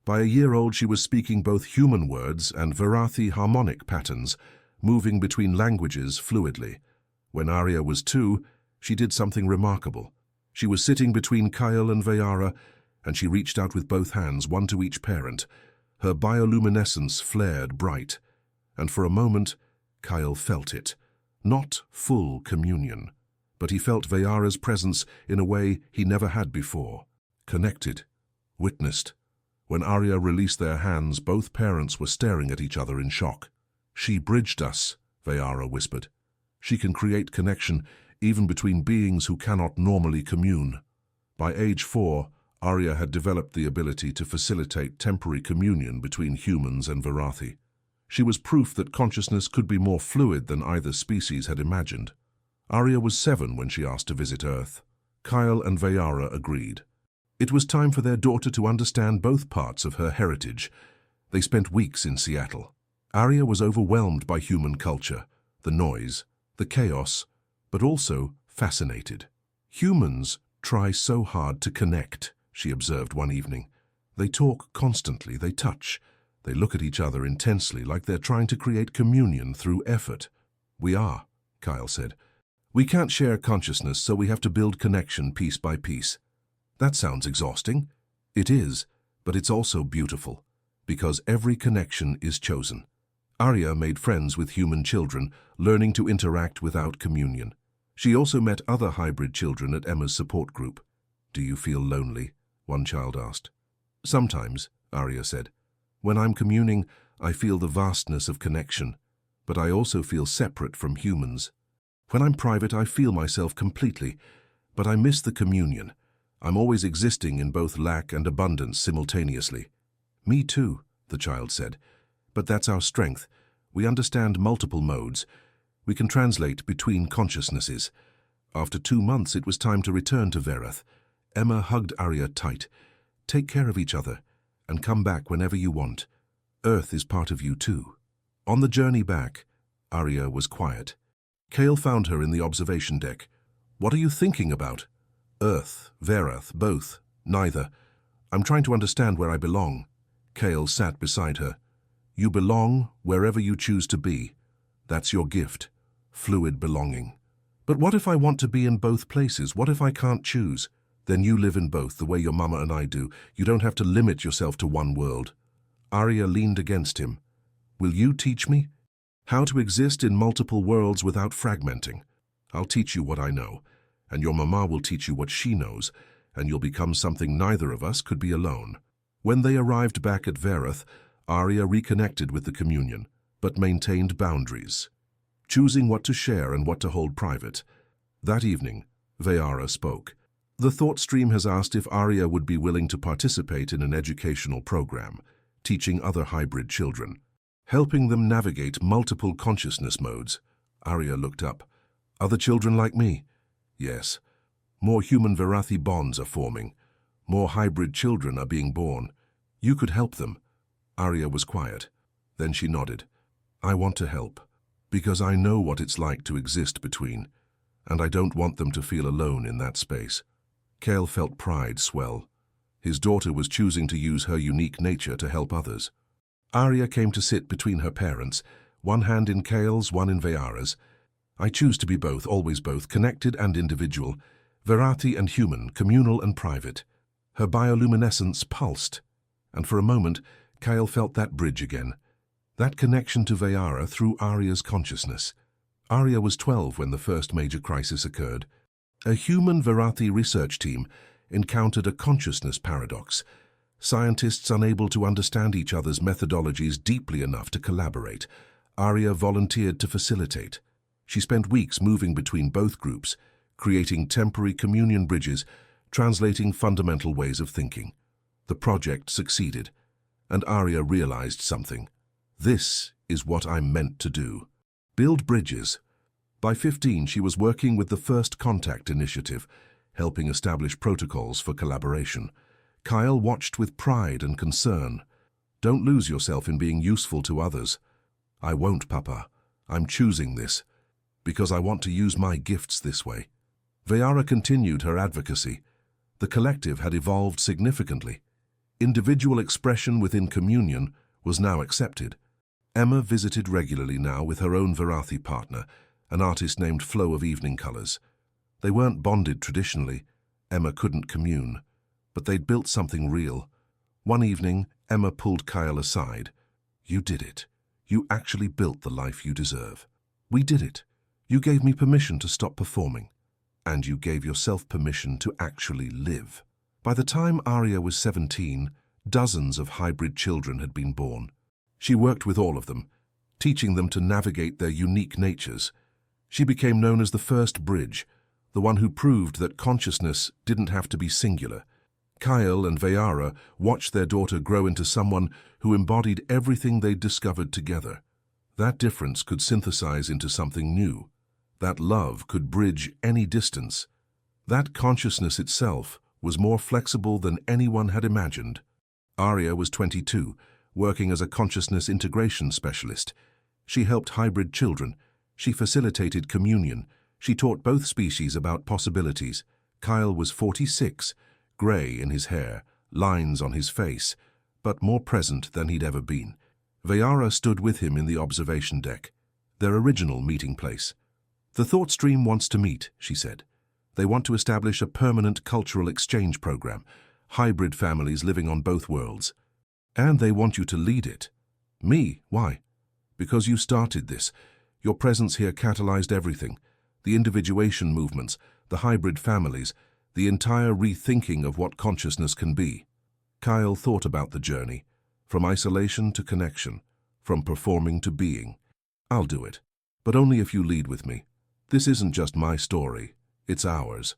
By a year old, she was speaking both human words and Varathi harmonic patterns, moving between languages fluidly. When Arya was 2, she did something remarkable. She was sitting between Kyle and Vayara, and she reached out with both hands, one to each parent. Her bioluminescence flared bright, and for a moment, Kyle felt it. Not full communion, but he felt Vayara's presence in a way he never had before. Connected, witnessed. When Arya released their hands, both parents were staring at each other in shock. "She bridged us," Vayara whispered. "She can create connection even between beings who cannot normally commune." By age 4, Arya had developed the ability to facilitate temporary communion between humans and Varathi. She was proof that consciousness could be more fluid than either species had imagined. Arya was 7 when she asked to visit Earth. Kyle and Vayara agreed. It was time for their daughter to understand both parts of her heritage. They spent weeks in Seattle. Arya was overwhelmed by human culture, the noise, the chaos, but also fascinated. "Humans try so hard to connect," she observed one evening. "They talk constantly, they touch, they look at each other intensely like they're trying to create communion through effort." "We are," Kyle said. "We can't share consciousness, so we have to build connection piece by piece." "That sounds exhausting." "It is, but it's also beautiful, because every connection is chosen." Arya made friends with human children, learning to interact without communion. She also met other hybrid children at Emma's support group. "Do you feel lonely?" one child asked. Sometimes, Arya said. When I'm communing, I feel the vastness of connection, but I also feel separate from humans. When I'm private, I feel myself completely, but I miss the communion. I'm always existing in both lack and abundance simultaneously. Me too, the child said. But that's our strength. We understand multiple modes. We can translate between consciousnesses. After 2 months, it was time to return to Verath. Emma hugged Arya tight. Take care of each other, and come back whenever you want. Earth is part of you too. On the journey back, Arya was quiet. Kale found her in the observation deck. What are you thinking about? Earth, Verath, both, neither. I'm trying to understand where I belong. Kale sat beside her. You belong wherever you choose to be. That's your gift, fluid belonging. But what if I want to be in both places? What if I can't choose? Then you live in both the way your mama and I do. You don't have to limit yourself to one world. Arya leaned against him. Will you teach me? How to exist in multiple worlds without fragmenting. I'll teach you what I know, and your mama will teach you what she knows, and you'll become something neither of us could be alone. When they arrived back at Verath, Arya reconnected with the communion, but maintained boundaries, choosing what to share and what to hold private. That evening, Vayara spoke. The thought stream has asked if Arya would be willing to participate in an educational program, teaching other hybrid children, helping them navigate multiple consciousness modes. Arya looked up. Other children like me? Yes. More human Verathi bonds are forming. More hybrid children are being born. You could help them. Arya was quiet. Then she nodded. I want to help, because I know what it's like to exist between, and I don't want them to feel alone in that space. Kale felt pride swell. His daughter was choosing to use her unique nature to help others. Arya came to sit between her parents, one hand in Kale's, one in Vayara's. I choose to be both, always both, connected and individual, Verathi and human, communal and private. Her bioluminescence pulsed, and for a moment, Kale felt that bridge again, that connection to Vayara through Arya's consciousness. Arya was 12 when the first major crisis occurred. A human Verathi research team encountered a consciousness paradox. Scientists unable to understand each other's methodologies deeply enough to collaborate. Arya volunteered to facilitate. She spent weeks moving between both groups, creating temporary communion bridges, translating fundamental ways of thinking. The project succeeded, and Arya realized something. This is what I'm meant to do. Build bridges. By 15, she was working with the First Contact Initiative, helping establish protocols for collaboration. Kyle watched with pride and concern. Don't lose yourself in being useful to others. I won't, Papa. I'm choosing this, because I want to use my gifts this way. Vayara continued her advocacy. The collective had evolved significantly. Individual expression within communion was now accepted. Emma visited regularly now with her own Verathi partner, an artist named Flow of Evening Colors. They weren't bonded traditionally. Emma couldn't commune, but they'd built something real. One evening, Emma pulled Kyle aside. You did it. You actually built the life you deserve. We did it. You gave me permission to stop performing, and you gave yourself permission to actually live. By the time Arya was 17, dozens of hybrid children had been born. She worked with all of them, teaching them to navigate their unique natures. She became known as the first bridge, the one who proved that consciousness didn't have to be singular. Kyle and Vayara watched their daughter grow into someone who embodied everything they'd discovered together. That difference could synthesize into something new. That love could bridge any distance. That consciousness itself was more flexible than anyone had imagined. Arya was 22, working as a consciousness integration specialist. She helped hybrid children. She facilitated communion. She taught both species about possibilities. Kyle was 46, grey in his hair, lines on his face, but more present than he'd ever been. Vayara stood with him in the observation deck, their original meeting place. The thought stream wants to meet, she said. They want to establish a permanent cultural exchange program, hybrid families living on both worlds. And they want you to lead it. Me? Why? Because you started this. Your presence here catalyzed everything. The individuation movements, the hybrid families, the the entire rethinking of what consciousness can be. Kyle thought about the journey, from isolation to connection, from performing to being. I'll do it, but only if you lead with me. This isn't just my story, it's ours.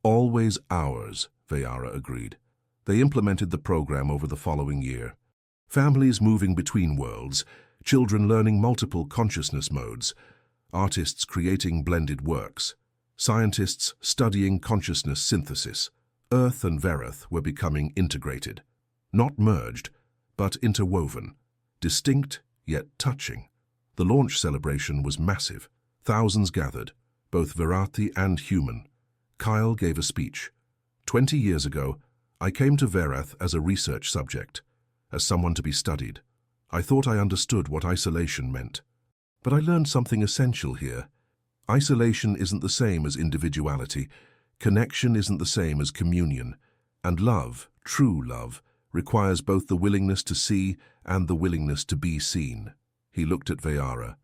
Always ours, Vayara agreed. They implemented the program over the following year. Families moving between worlds, children learning multiple consciousness modes, artists creating blended works, scientists studying consciousness synthesis. Earth and Verath were becoming integrated, not merged, but interwoven, distinct yet touching. The launch celebration was massive. Thousands gathered, both Verathi and human. Kyle gave a speech. 20 years ago, I came to Verath as a research subject, as someone to be studied. I thought I understood what isolation meant. But I learned something essential here. Isolation isn't the same as individuality. Connection isn't the same as communion. And love, true love, requires both the willingness to see and the willingness to be seen. He looked at Vayara,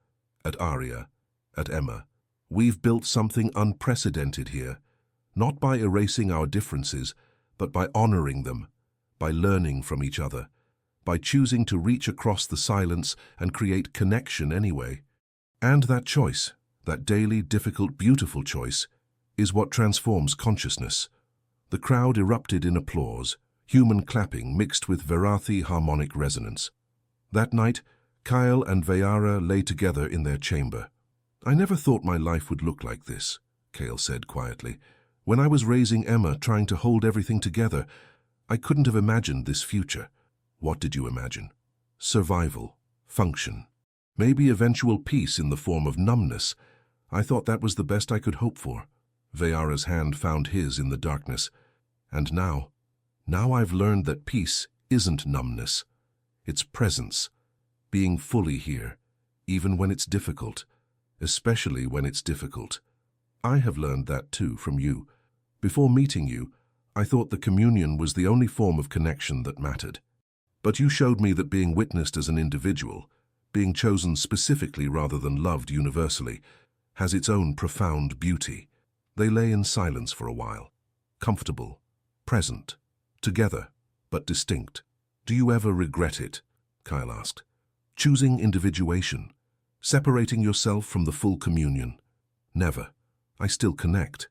at Arya, at Emma. We've built something unprecedented here, not by erasing our differences, but by honoring them, by learning from each other, by choosing to reach across the silence and create connection anyway. And that choice, that daily, difficult, beautiful choice, is what transforms consciousness. The crowd erupted in applause, human clapping mixed with Verathi harmonic resonance. That night, Kyle and Vayara lay together in their chamber. I never thought my life would look like this, Kale said quietly. When I was raising Emma, trying to hold everything together, I couldn't have imagined this future. What did you imagine? Survival, function, maybe eventual peace in the form of numbness. I thought that was the best I could hope for. Vayara's hand found his in the darkness. And now I've learned that peace isn't numbness. It's presence, being fully here, even when it's difficult, especially when it's difficult. I have learned that too from you. Before meeting you, I thought the communion was the only form of connection that mattered. But you showed me that being witnessed as an individual, being chosen specifically rather than loved universally, has its own profound beauty. They lay in silence for a while, comfortable, present, together, but distinct. Do you ever regret it? Kyle asked. Choosing individuation, separating yourself from the full communion. Never. I still connect.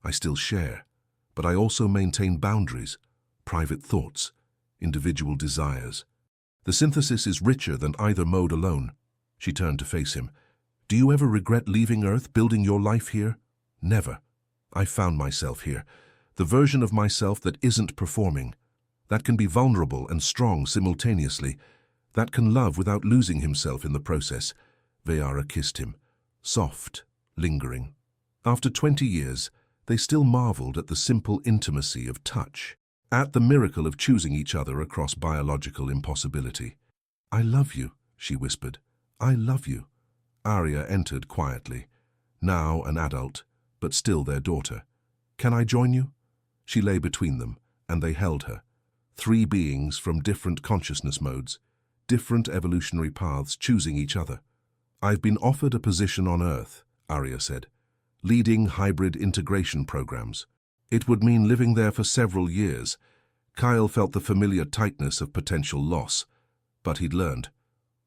I still share. But I also maintain boundaries, private thoughts, individual desires. The synthesis is richer than either mode alone. She turned to face him. Do you ever regret leaving Earth, building your life here? Never. I found myself here, the version of myself that isn't performing, that can be vulnerable and strong simultaneously, that can love without losing himself in the process. Vayara kissed him, soft, lingering. After 20 years, they still marveled at the simple intimacy of touch, at the miracle of choosing each other across biological impossibility. I love you, she whispered. I love you. Arya entered quietly, now an adult, but still their daughter. Can I join you? She lay between them, and they held her. Three beings from different consciousness modes, different evolutionary paths choosing each other. I've been offered a position on Earth, Arya said, leading hybrid integration programs. It would mean living there for several years. Kyle felt the familiar tightness of potential loss, but he'd learned.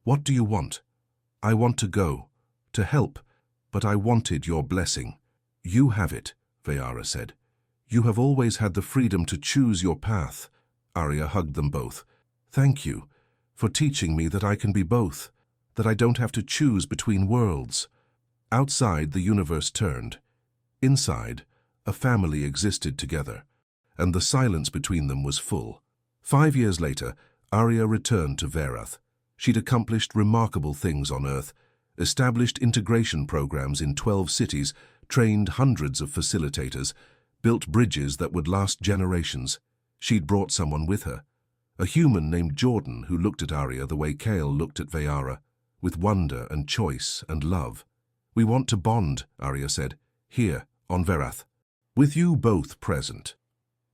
What do you want? I want to go, to help, but I wanted your blessing. You have it, Vayara said. You have always had the freedom to choose your path. Arya hugged them both. Thank you for teaching me that I can be both, that I don't have to choose between worlds. Outside, the universe turned. Inside, a family existed together, and the silence between them was full. 5 years later, Arya returned to Verath. She'd accomplished remarkable things on Earth, established integration programs in 12 cities, trained hundreds of facilitators, built bridges that would last generations. She'd brought someone with her, a human named Jordan who looked at Arya the way Kale looked at Vayara, with wonder and choice and love. We want to bond, Arya said, here, on Verath, with you both present.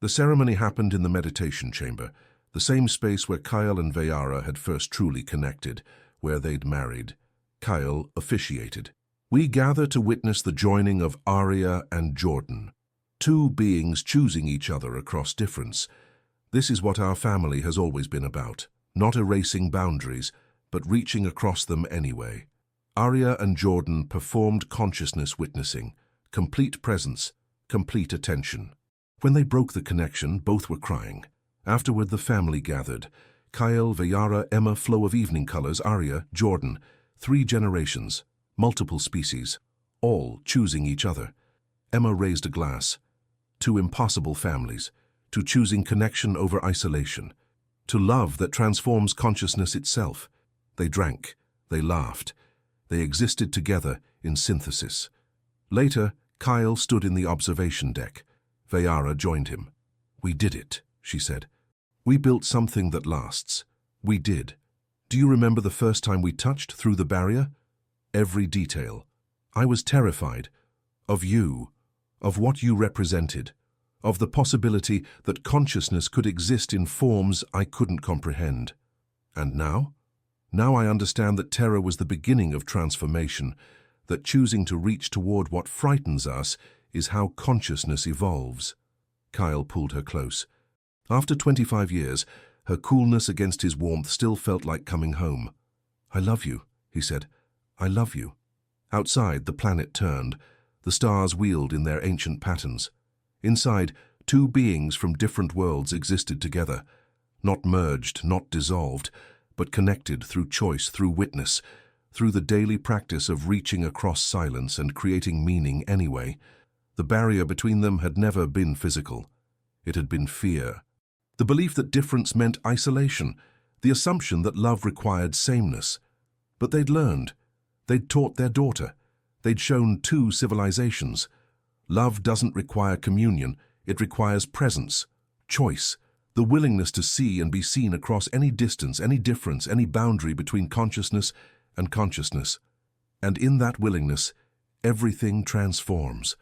The ceremony happened in the meditation chamber, the same space where Kyle and Vayara had first truly connected, where they'd married. Kyle officiated. We gather to witness the joining of Arya and Jordan. Two beings choosing each other across difference. This is what our family has always been about. Not erasing boundaries, but reaching across them anyway. Arya and Jordan performed consciousness witnessing, complete presence, complete attention. When they broke the connection, both were crying. Afterward, the family gathered. Kyle, Vayara, Emma, flow of evening colors, Arya, Jordan. 3 generations, multiple species, all choosing each other. Emma raised a glass. 2 impossible families, to choosing connection over isolation, to love that transforms consciousness itself. They drank, they laughed, they existed together in synthesis. Later, Kyle stood in the observation deck. Vayara joined him. "We did it," she said. "We built something that lasts. We did. Do you remember the first time we touched through the barrier? Every detail. I was terrified. Of you. Of what you represented. Of the possibility that consciousness could exist in forms I couldn't comprehend. And now? Now I understand that terror was the beginning of transformation, that choosing to reach toward what frightens us is how consciousness evolves." Kyle pulled her close. After 25 years, her coolness against his warmth still felt like coming home. "I love you," he said. "I love you." Outside, the planet turned. The stars wheeled in their ancient patterns. Inside, 2 beings from different worlds existed together, not merged, not dissolved, but connected through choice, through witness, through the daily practice of reaching across silence and creating meaning anyway. The barrier between them had never been physical. It had been fear. The belief that difference meant isolation, the assumption that love required sameness. But they'd learned. They'd taught their daughter. They'd shown 2 civilizations. Love doesn't require communion, it requires presence, choice, the willingness to see and be seen across any distance, any difference, any boundary between consciousness and consciousness. And in that willingness, everything transforms.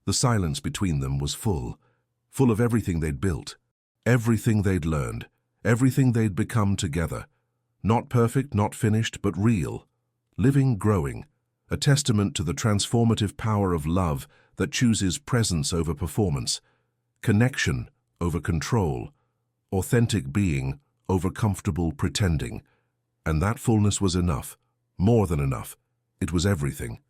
The silence between them was full of everything they'd built, everything they'd learned, everything they'd become together. Not perfect, not finished, but real, living, growing, a testament to the transformative power of love that chooses presence over performance, connection over control, authentic being over comfortable pretending. And that fullness was enough, more than enough. It was everything.